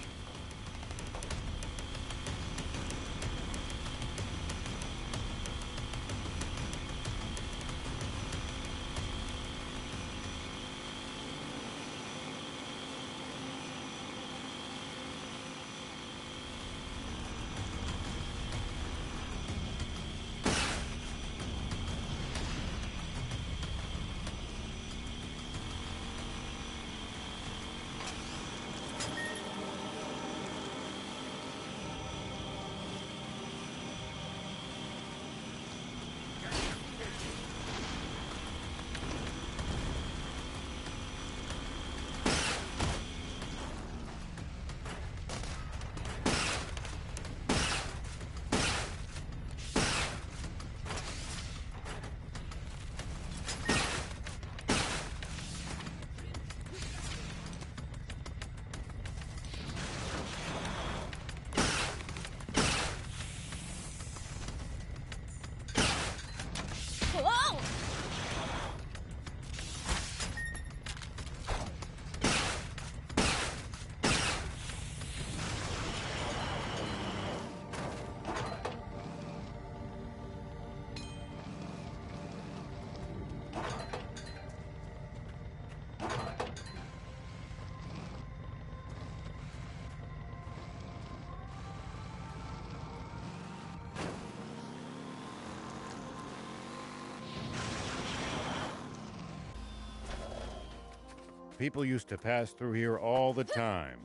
People used to pass through here all the time.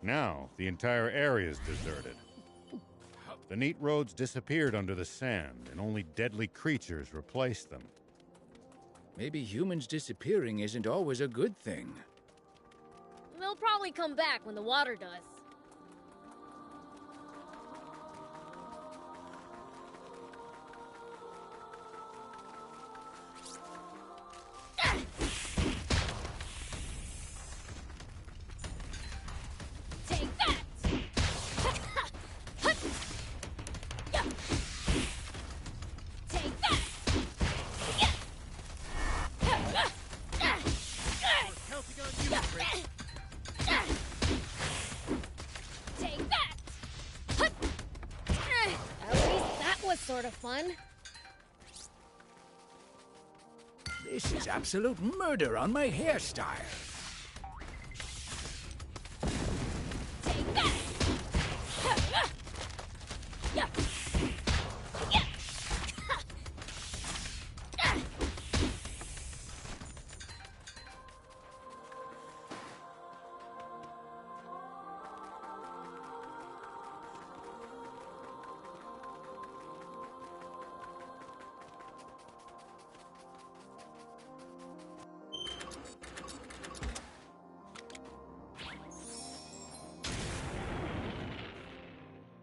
Now, the entire area is deserted. The neat roads disappeared under the sand, and only deadly creatures replaced them. Maybe humans disappearing isn't always a good thing. They'll probably come back when the water does. Take that! Take that! Counting on you, Prince. Take that! At least that was sort of fun. This is absolute murder on my hairstyle. Take that!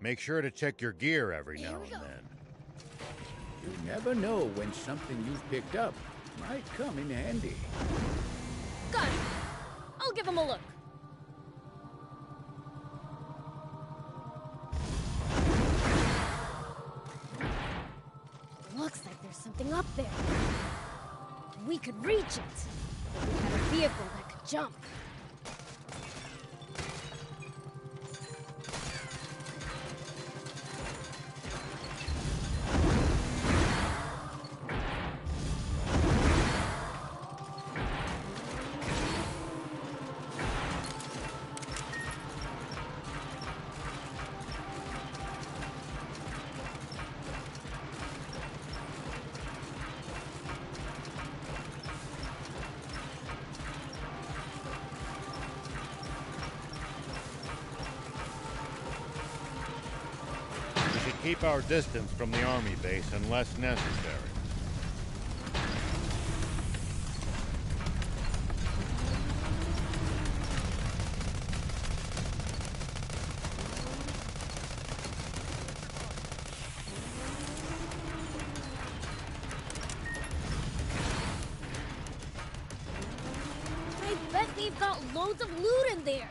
Make sure to check your gear every now and then. You never know when something you've picked up might come in handy. Got it. I'll give him a look. Looks like there's something up there. We could reach it. If we had a vehicle that could jump. Keep our distance from the army base unless necessary. I bet they've got loads of loot in there.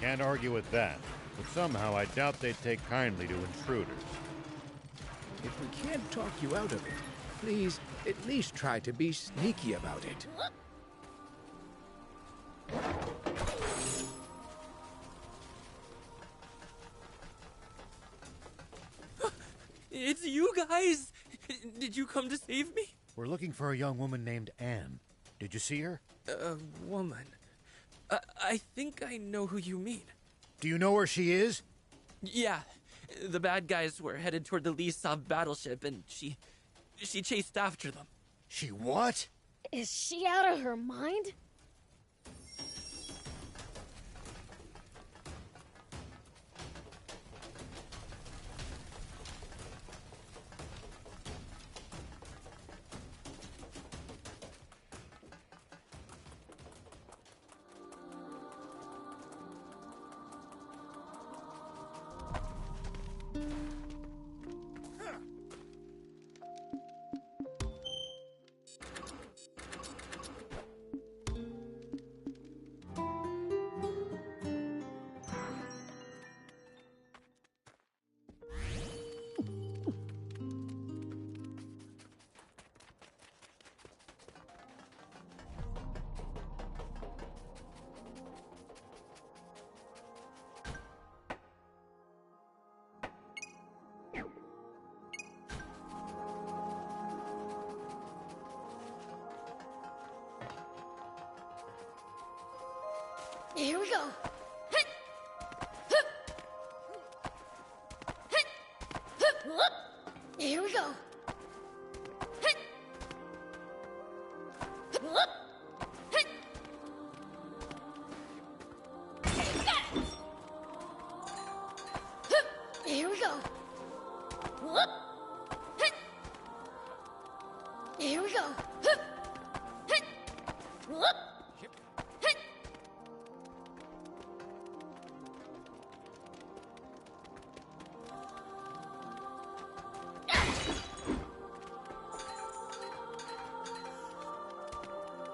Can't argue with that. but somehow I doubt they'd take kindly to intruders. If we can't talk you out of it, please at least try to be sneaky about it. It's you guys! Did you come to save me? We're looking for a young woman named Anne. Did you see her? A woman. I think I know who you mean. Do you know where she is? Yeah. The bad guys were headed toward the Lisov battleship, and she chased after them. She what? Is she out of her mind? Here we go. Here we go. Here we go. Here we go.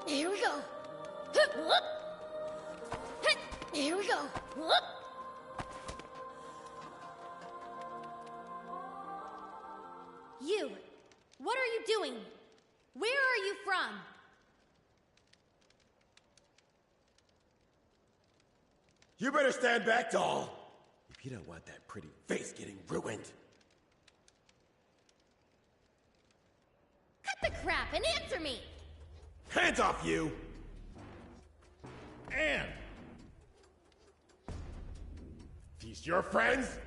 Here we go. Here we go. You! What are you doing? Where are you from? You better stand back, doll! If you don't want that pretty face getting ruined. Cut the crap and answer me! Hands off, you! Anne! These your friends?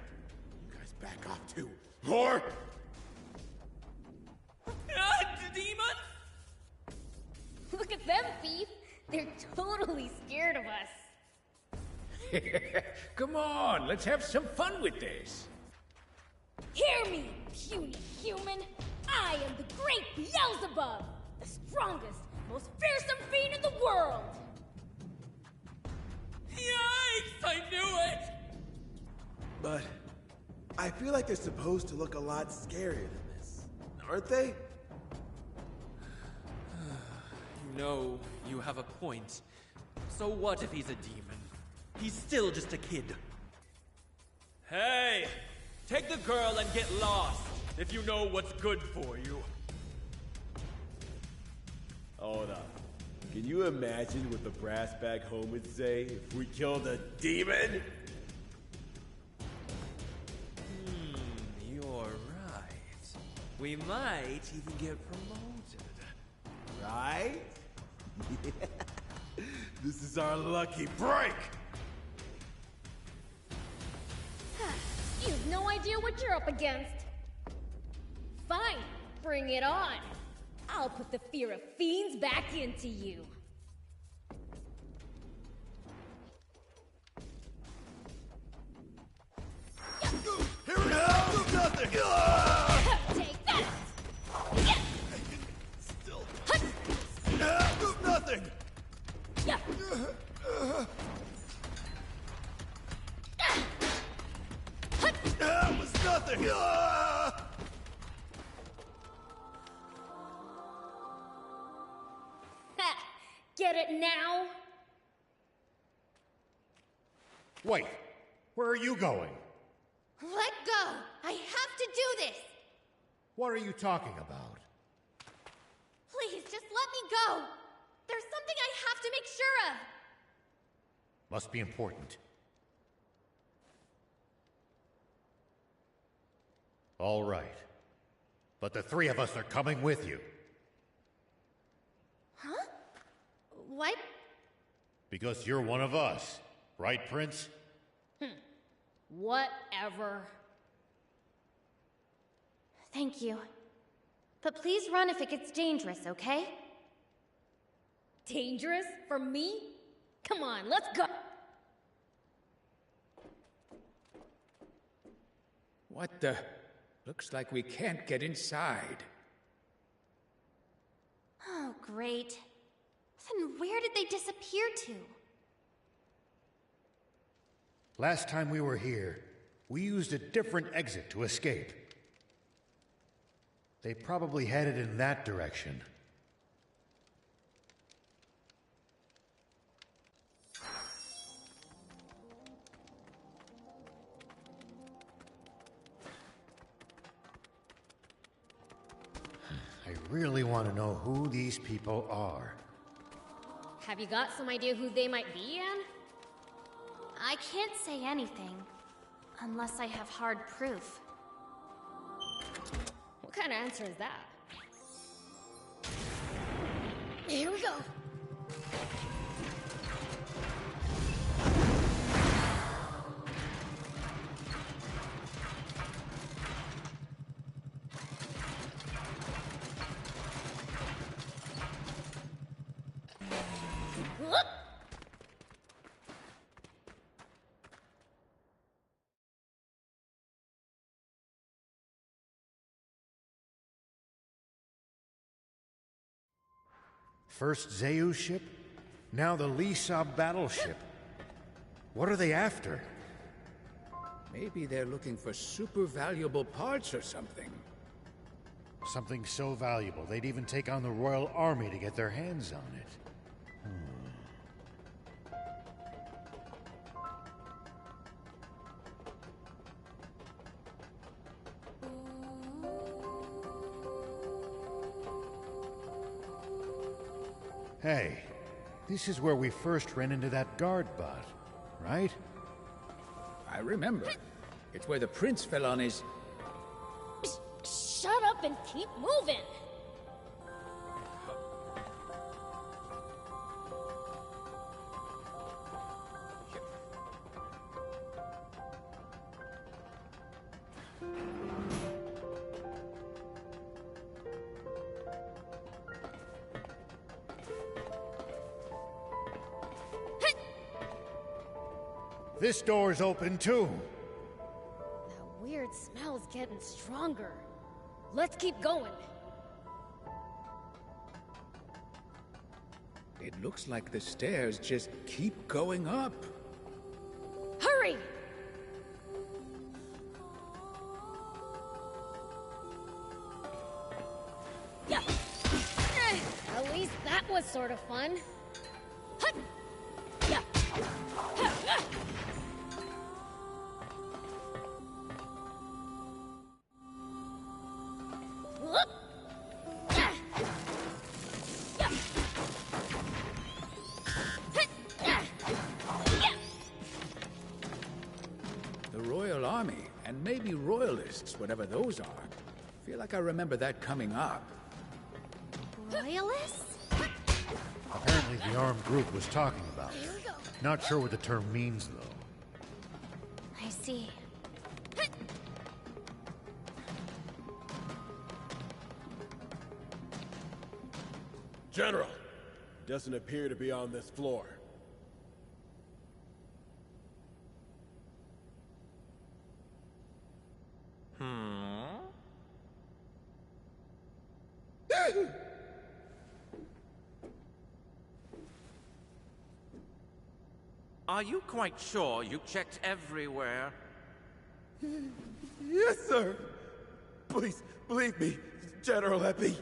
You guys back off too. Or... Demon! Look at them, thief. They're totally scared of us. Come on, let's have some fun with this. Hear me, puny human. I am the great Beelzebub, the strongest, most fearsome fiend in the world. Yikes! I knew it! But... I feel like they're supposed to look a lot scarier than this. Aren't they? You know, you have a point. So what if he's a demon? He's still just a kid. Hey! Take the girl and get lost, if you know what's good for you. Hold up. Can you imagine what the brass back home would say if we killed a demon? You're right. We might even get promoted. Right? This is our lucky break! You've no idea what you're up against. Fine, bring it on. I'll put the fear of fiends back into you. Here we go! Nothing! Take that! Still... nothing! That was nothing! Get it now? Wait. Where are you going? Let go! I have to do this! What are you talking about? Please, just let me go! There's something I have to make sure of! Must be important. All right. But the three of us are coming with you. Huh? What? Because you're one of us. Right, Prince? Whatever. Thank you. But please run if it gets dangerous, okay? Dangerous? For me? Come on, let's go! What the? Looks like we can't get inside. Oh, great. Then where did they disappear to? Last time we were here, we used a different exit to escape. They probably headed in that direction. I really want to know who these people are. Have you got some idea who they might be, Anne? I can't say anything. Unless I have hard proof. What kind of answer is that? Here we go! First Zeus ship, now the Lisab battleship. What are they after? Maybe they're looking for super valuable parts or something. Something so valuable, they'd even take on the royal army to get their hands on it. Hey, this is where we first ran into that guard bot, right? I remember. It's where the prince fell on his... Shut up and keep moving! This door's open too. That weird smell's getting stronger. Let's keep going. It looks like the stairs just keep going up. Hurry! Yeah. At least that was sort of fun. Hut! Yeah. The Royal Army, and maybe Royalists, whatever those are. Feel like I remember that coming up. Royalists? Apparently the armed group was talking about it. Not sure what the term means, though. I see. General! Doesn't appear to be on this floor. Are you quite sure you checked everywhere? Yes, sir! Please, believe me, General Epi.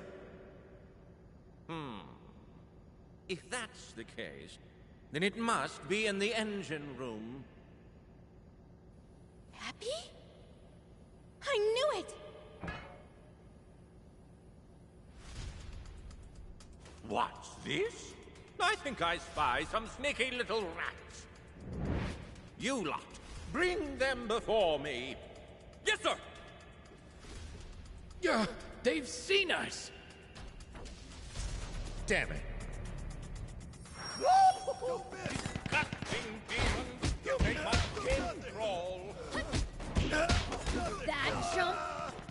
If that's the case, then it must be in the engine room. Epi? I knew it! What's this? I think I spy some sneaky little rats. You lot, bring them before me. Yes, sir! They've seen us! Damn it. Disgusting demons! You make my skin crawl! That jump?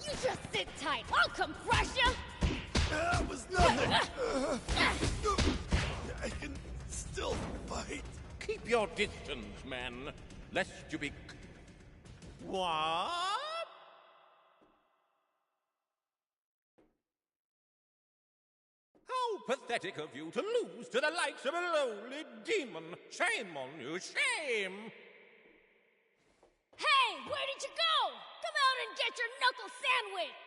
You just sit tight. I'll come crush you! That was nothing! I can still fight. Keep your distance, men, lest you be... What? How pathetic of you to lose to the likes of a lowly demon! Shame on you, shame! Hey, where did you go? Come out and get your knuckle sandwich!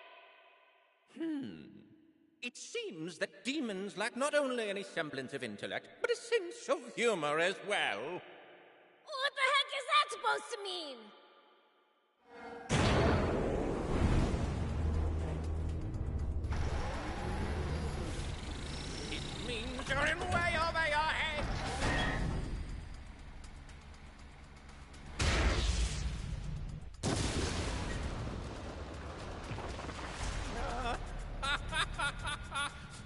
It seems that demons lack not only any semblance of intellect, but a sense of humor as well. What the heck is that supposed to mean? It means you're in way over your head!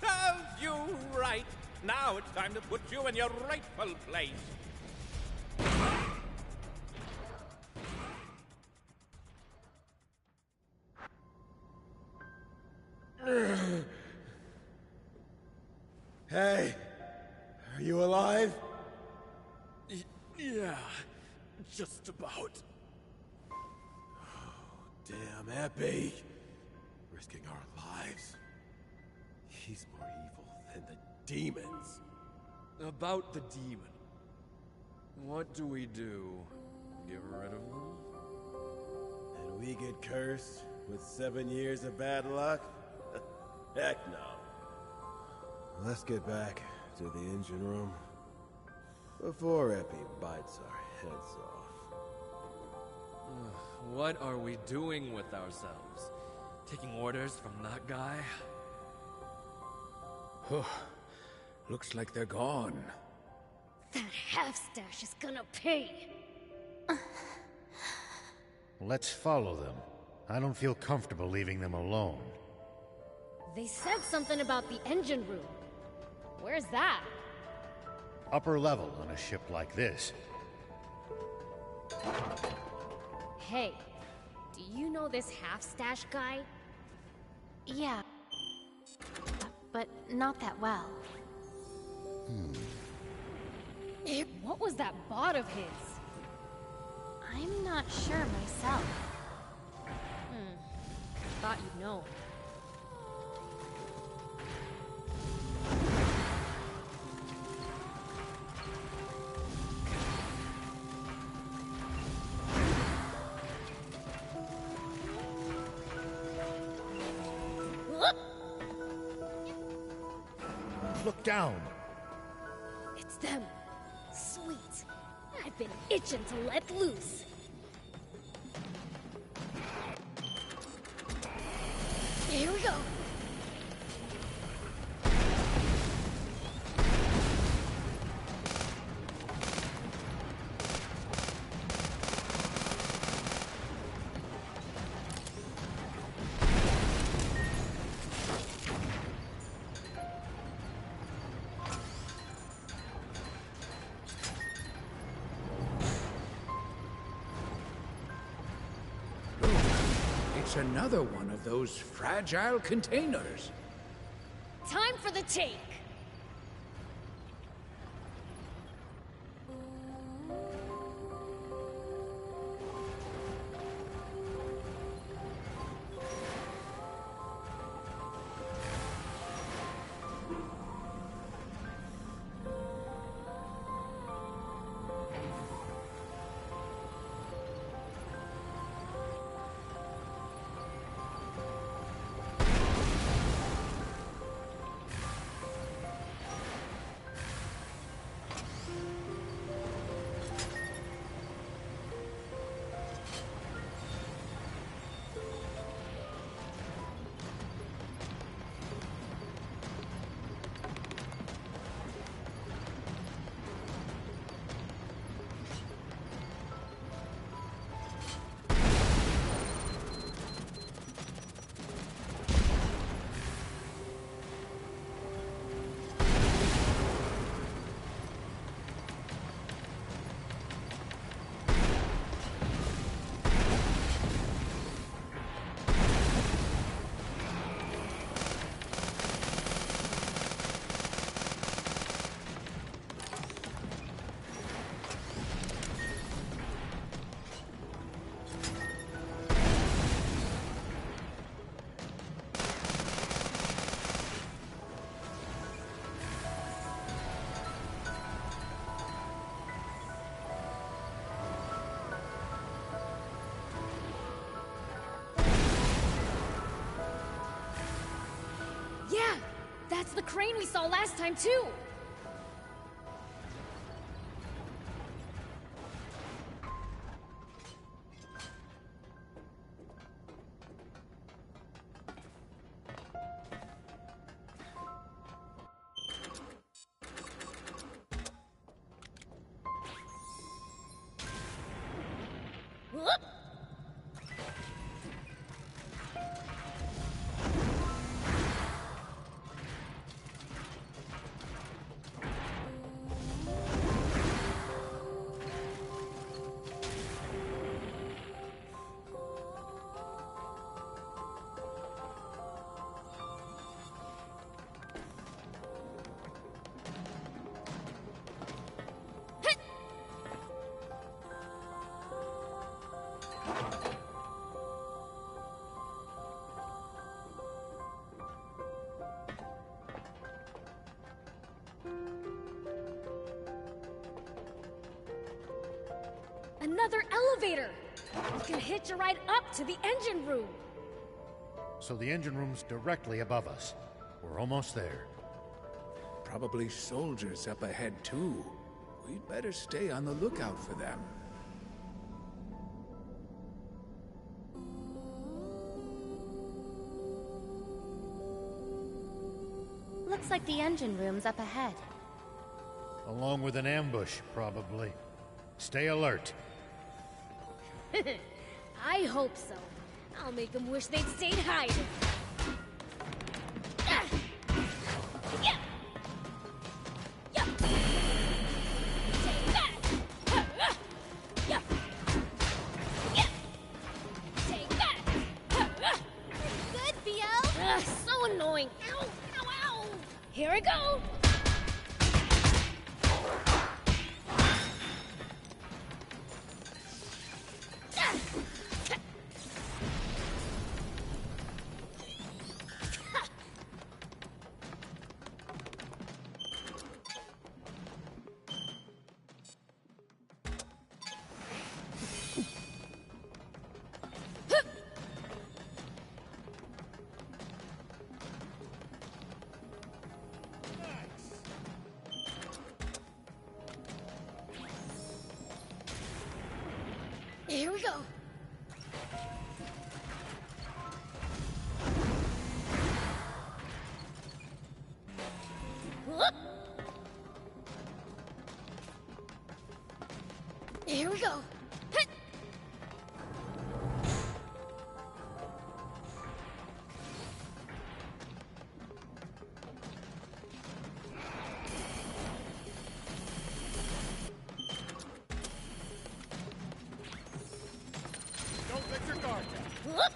Serves you right! Now it's time to put you in your rightful place! Hey, are you alive? Yeah, just about. Oh, damn, Epi. Risking our lives. He's more evil than the demons. About the demon. What do we do? Get rid of them? And we get cursed with 7 years of bad luck? Heck no. Let's get back to the engine room before Epi bites our heads off. What are we doing with ourselves? Taking orders from that guy? Looks like they're gone. That half-stash is gonna pay. Let's follow them. I don't feel comfortable leaving them alone. They said something about the engine room. Where's that? Upper level on a ship like this. Hey, do you know this half-stash guy? Yeah. But not that well. What was that bot of his? I'm not sure myself. Thought you'd know. Look down! It's them. Sweet. I've been itching to let loose. Here we go. It's another one of those fragile containers. Time for the take. That's the crane we saw last time, too! Whoop! Another elevator! We can hitch a ride up to the engine room! So the engine room's directly above us. We're almost there. Probably soldiers up ahead, too. We'd better stay on the lookout for them. Looks like the engine room's up ahead. Along with an ambush, probably. Stay alert. I hope so. I'll make them wish they'd stayed hiding. Good, Theo! So annoying. Ow, ow, ow. Here I go. Here we go. Whoop. Here we go. Hit. Don't let your guard down. Whoop.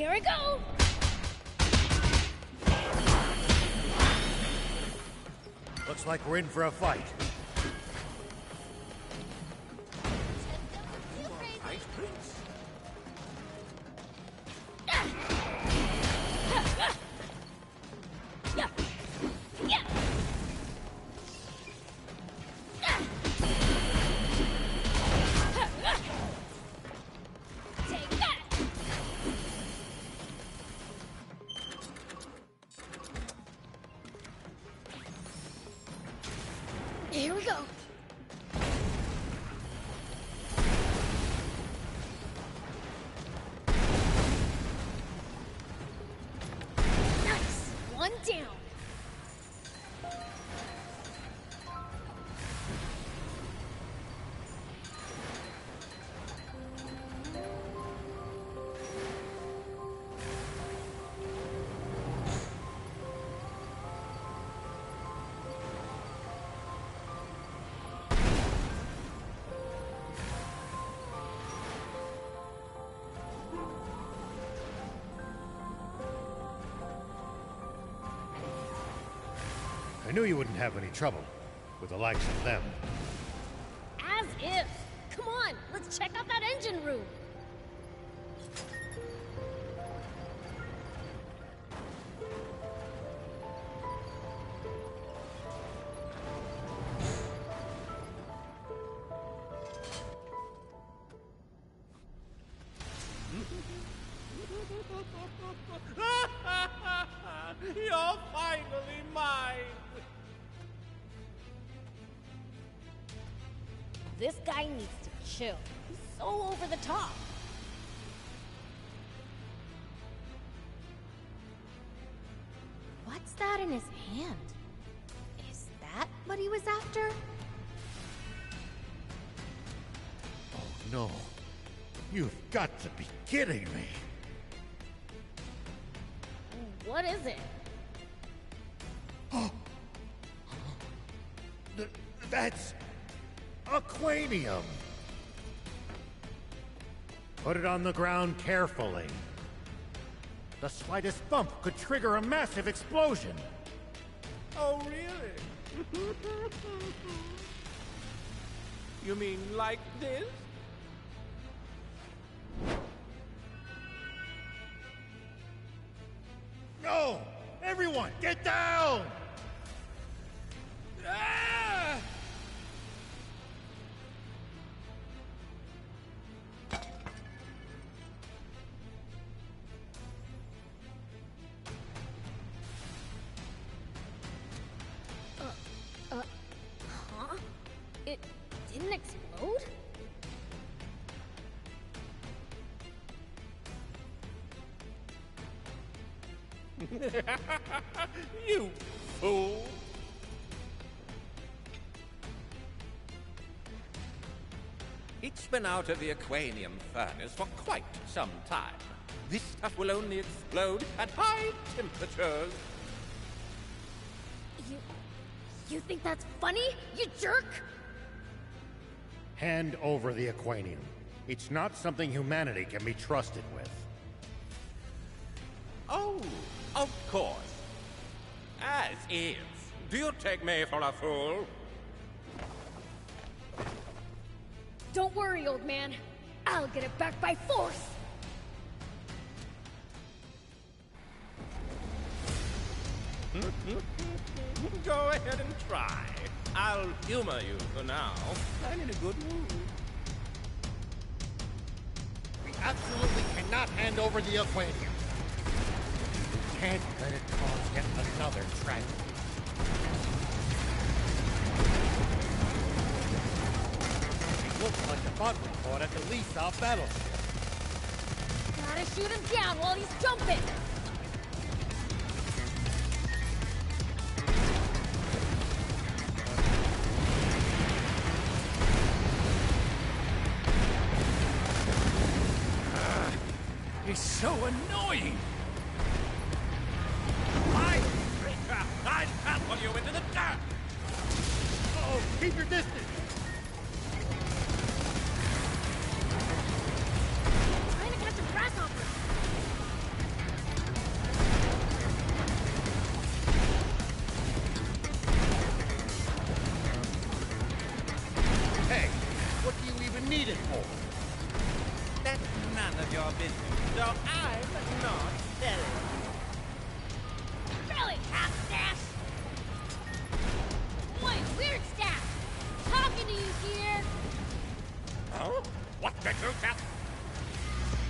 Here we go! Looks like we're in for a fight. Here we go. Nice. One down. I knew you wouldn't have any trouble with the likes of them. As if. Come on, let's check out that engine room. You're finally mine! This guy needs to chill. He's so over the top. What's that in his hand? Is that what he was after? Oh no. You've got to be kidding me. What is it? That's aquanium. Put it on the ground carefully. The slightest bump could trigger a massive explosion. Oh, really? You mean like this? No! Everyone, get down! Ah! Huh? It didn't explode? You fool! It's been out of the aquanium furnace for quite some time. This stuff will only explode at high temperatures. You think that's funny, you jerk? Hand over the aquanium. It's not something humanity can be trusted with. Oh, of course. As is. Do you take me for a fool? Don't worry, old man. I'll get it back by force! Go ahead and try. I'll humor you for now. I'm in a good mood. We absolutely cannot hand over the aquanium. We can't let it cause yet another tragedy. It looks like the bot we fought at the Lisa battleship. Gotta shoot him down while he's jumping! He's so annoying! I'll trample you into the dirt! Oh, keep your distance! Trying to catch a grasshopper! your business, so I'm not selling. Really, half-stash? Wait, weird staff! Talking to you here! Oh? What the truth?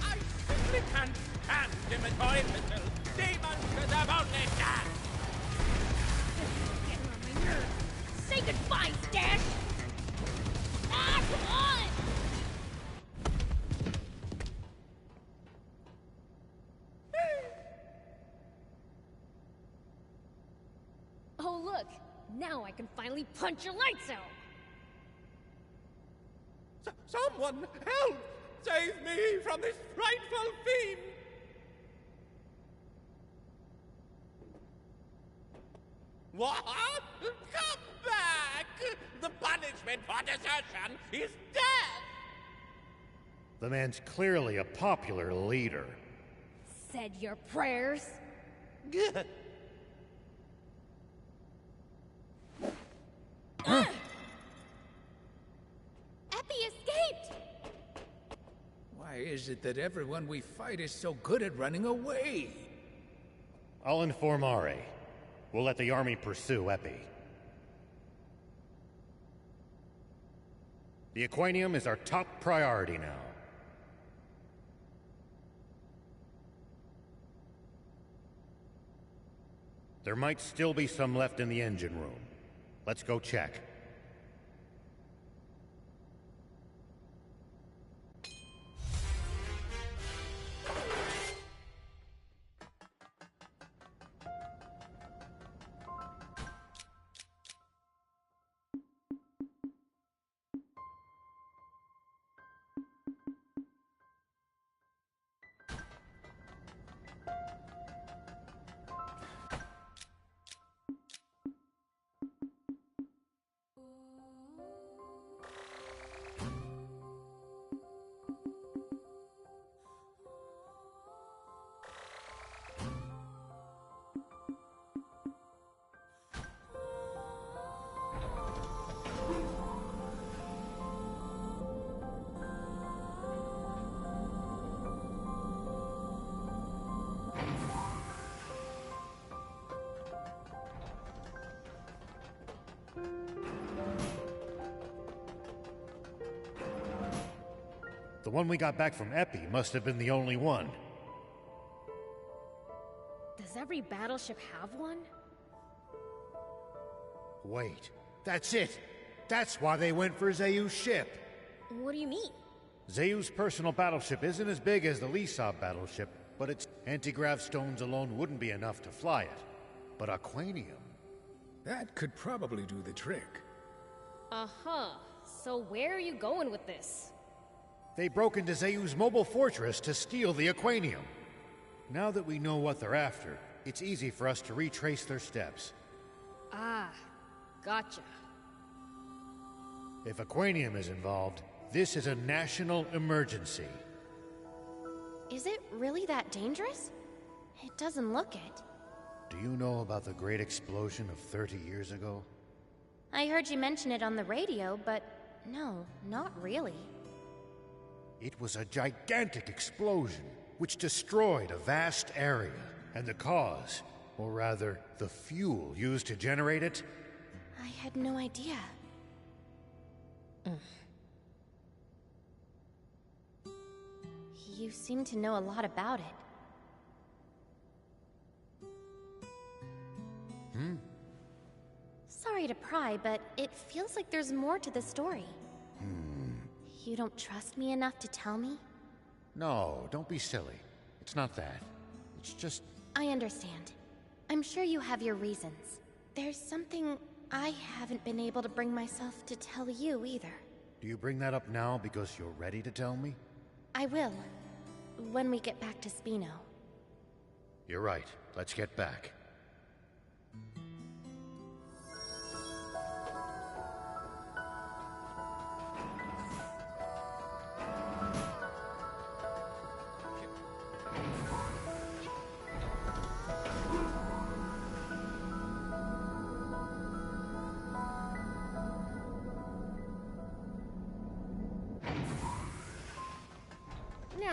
I simply can't stand immature imbeciles. Demons deserve only death! This is getting on my nerves. Say goodbye, Stash! Ah, come on! Oh, look! Now I can finally punch your lights out! Someone help! Save me from this frightful fiend! What? Come back! The punishment for desertion is death! The man's clearly a popular leader. Said your prayers? Epi escaped! Why is it that everyone we fight is so good at running away? I'll inform Ari. We'll let the army pursue Epi. The Aquanium is our top priority now. There might still be some left in the engine room. Let's go check. The one we got back from Epi must have been the only one. Does every battleship have one? Wait, that's it! That's why they went for Zayu's ship! What do you mean? Zayu's personal battleship isn't as big as the Lisab battleship, but its anti-grav stones alone wouldn't be enough to fly it. But Aquanium... That could probably do the trick. Uh-huh. So where are you going with this? They broke into Zayu's mobile fortress to steal the Aquanium. Now that we know what they're after, it's easy for us to retrace their steps. Ah, gotcha. If Aquanium is involved, this is a national emergency. Is it really that dangerous? It doesn't look it. Do you know about the great explosion of 30 years ago? I heard you mention it on the radio, but no, not really. It was a gigantic explosion, which destroyed a vast area. And the cause, or rather, the fuel used to generate it? I had no idea. You seem to know a lot about it. Sorry to pry, but it feels like there's more to the story. You don't trust me enough to tell me? No, don't be silly. It's not that. It's just... I understand. I'm sure you have your reasons. There's something I haven't been able to bring myself to tell you either. Do you bring that up now because you're ready to tell me? I will. When we get back to Spino. You're right. Let's get back.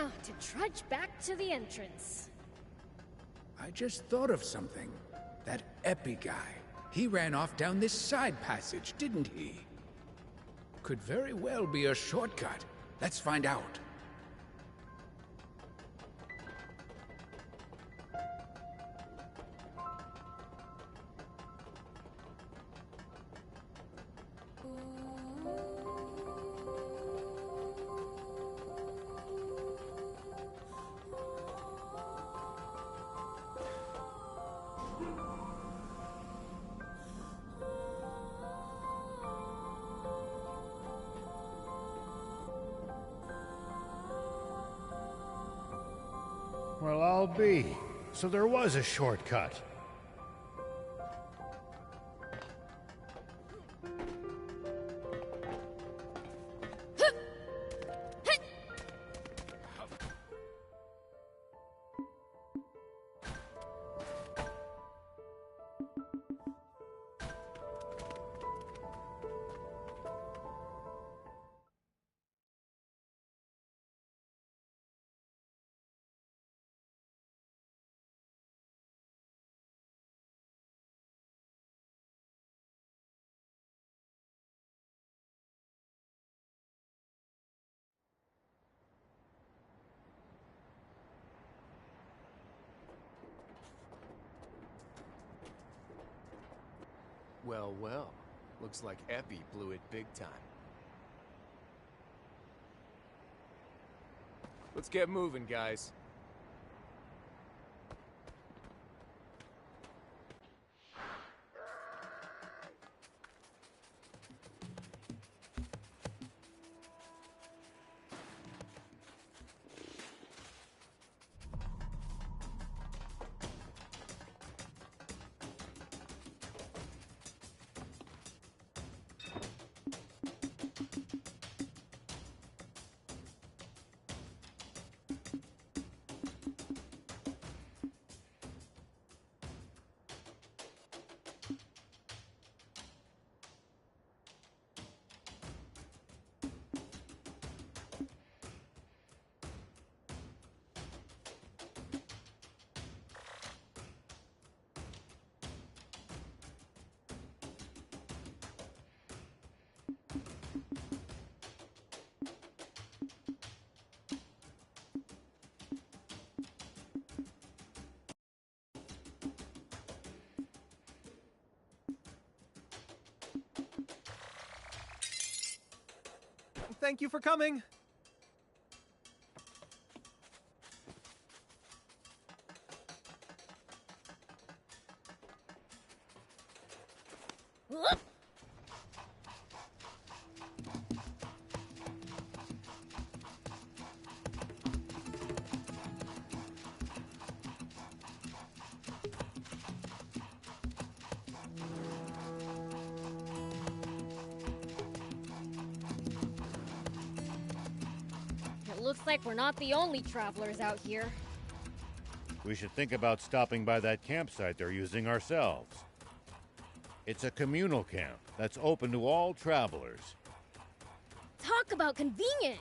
Now to trudge back to the entrance. I just thought of something. That Epi guy. He ran off down this side passage, didn't he? Could very well be a shortcut. Let's find out. Well, I'll be. So there was a shortcut. Well, well. Looks like Epi blew it big time. Let's get moving, guys. Thank you for coming. Looks like we're not the only travelers out here. We should think about stopping by that campsite they're using ourselves. It's a communal camp that's open to all travelers. Talk about convenient!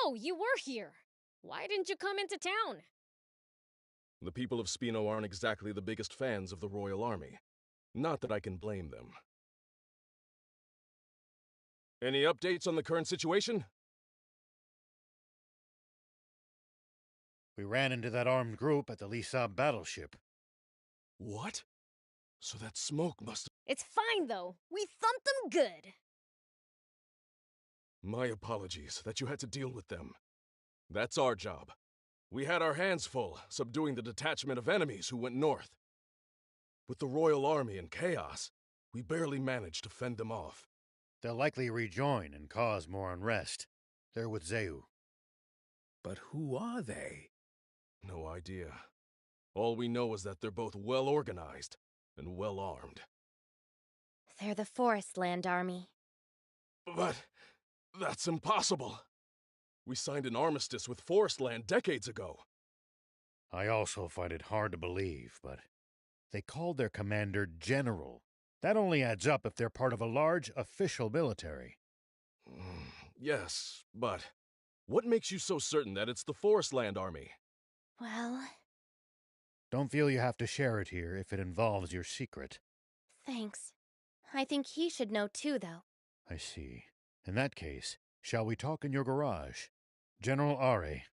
Oh, you were here. Why didn't you come into town? The people of Spino aren't exactly the biggest fans of the Royal Army. Not that I can blame them. Any updates on the current situation? We ran into that armed group at the Lisab battleship. What? So that smoke must have... It's fine, though. We thumped them good. My apologies that you had to deal with them. That's our job. We had our hands full, subduing the detachment of enemies who went north. With the Royal Army in chaos, we barely managed to fend them off. They'll likely rejoin and cause more unrest. They're with Zeu. But who are they? No idea. All we know is that they're both well organized and well armed. They're the Forest Land Army. But that's impossible. We signed an armistice with Forestland decades ago. I also find it hard to believe, but they called their commander General. That only adds up if they're part of a large official military. Yes, but what makes you so certain that it's the Forestland Army? Well... Don't feel you have to share it here if it involves your secret. Thanks. I think he should know too, though. I see. In that case, shall we talk in your garage? General Are,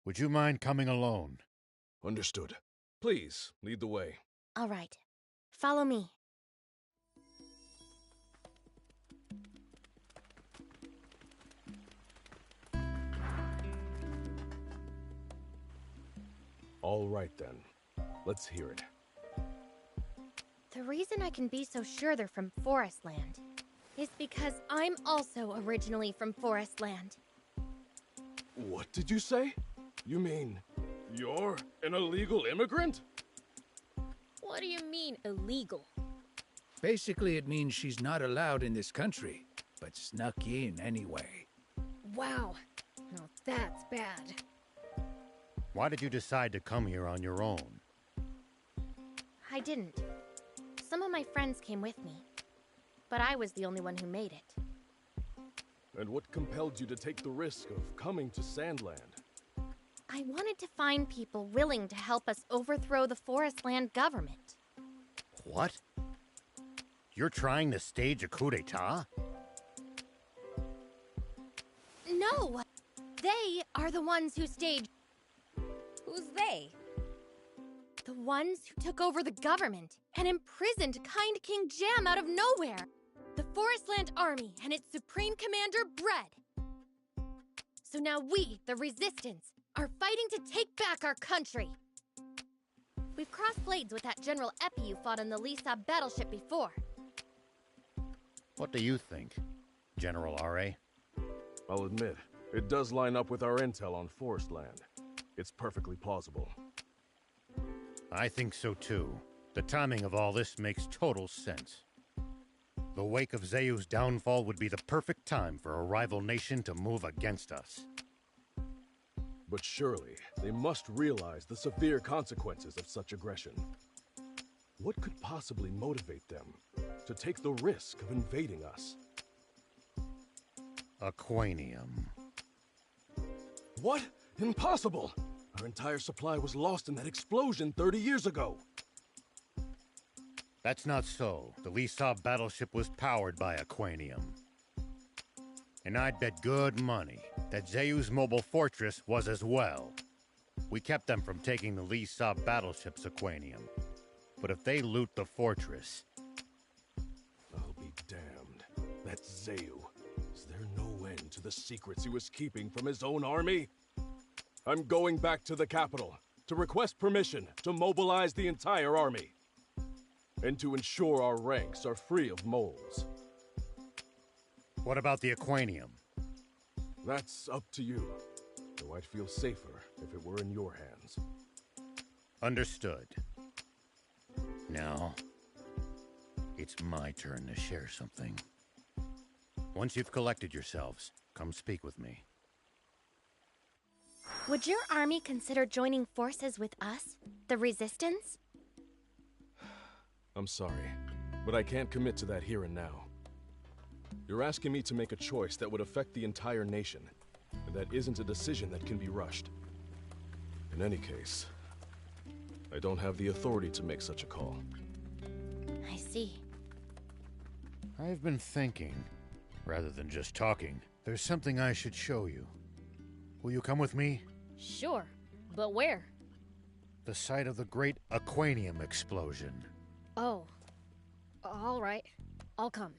would you mind coming alone? Understood. Please, lead the way. All right. Follow me. All right, then. Let's hear it. The reason I can be so sure they're from Forestland is because I'm also originally from Forestland. What did you say? You mean you're an illegal immigrant? What do you mean, illegal? Basically, it means she's not allowed in this country, but snuck in anyway. Wow. Now that's bad. Why did you decide to come here on your own? I didn't. Some of my friends came with me, but I was the only one who made it. And what compelled you to take the risk of coming to Sandland? I wanted to find people willing to help us overthrow the Forestland government. What? You're trying to stage a coup d'etat? No! They are the ones who staged... Who's they? The ones who took over the government and imprisoned Kind King Jam out of nowhere. The Forestland Army and its Supreme Commander, Bread. So now we, the Resistance, are fighting to take back our country. We've crossed blades with that General Epi you fought on the Lisa battleship before. What do you think, General Are? I'll admit, it does line up with our intel on Forestland. It's perfectly plausible. I think so too. The timing of all this makes total sense. The wake of Zayu's downfall would be the perfect time for a rival nation to move against us. But surely, they must realize the severe consequences of such aggression. What could possibly motivate them to take the risk of invading us? Aquanium. What? Impossible! Our entire supply was lost in that explosion 30 years ago. That's not so. The Lisa battleship was powered by Aquanium. And I'd bet good money that Zayu's mobile fortress was as well. We kept them from taking the Lisa battleship's Aquanium. But if they loot the fortress... I'll be damned. That's Zayu. Is there no end to the secrets he was keeping from his own army? I'm going back to the capital to request permission to mobilize the entire army. And to ensure our ranks are free of moles. What about the Aquanium? That's up to you. Though I'd feel safer if it were in your hands. Understood. Now, it's my turn to share something. Once you've collected yourselves, come speak with me. Would your army consider joining forces with us, the Resistance? I'm sorry, but I can't commit to that here and now. You're asking me to make a choice that would affect the entire nation, and that isn't a decision that can be rushed. In any case, I don't have the authority to make such a call. I see. I've been thinking, rather than just talking, there's something I should show you. Will you come with me? Sure, but where? The site of the great Aquanium explosion. Oh, all right. I'll come.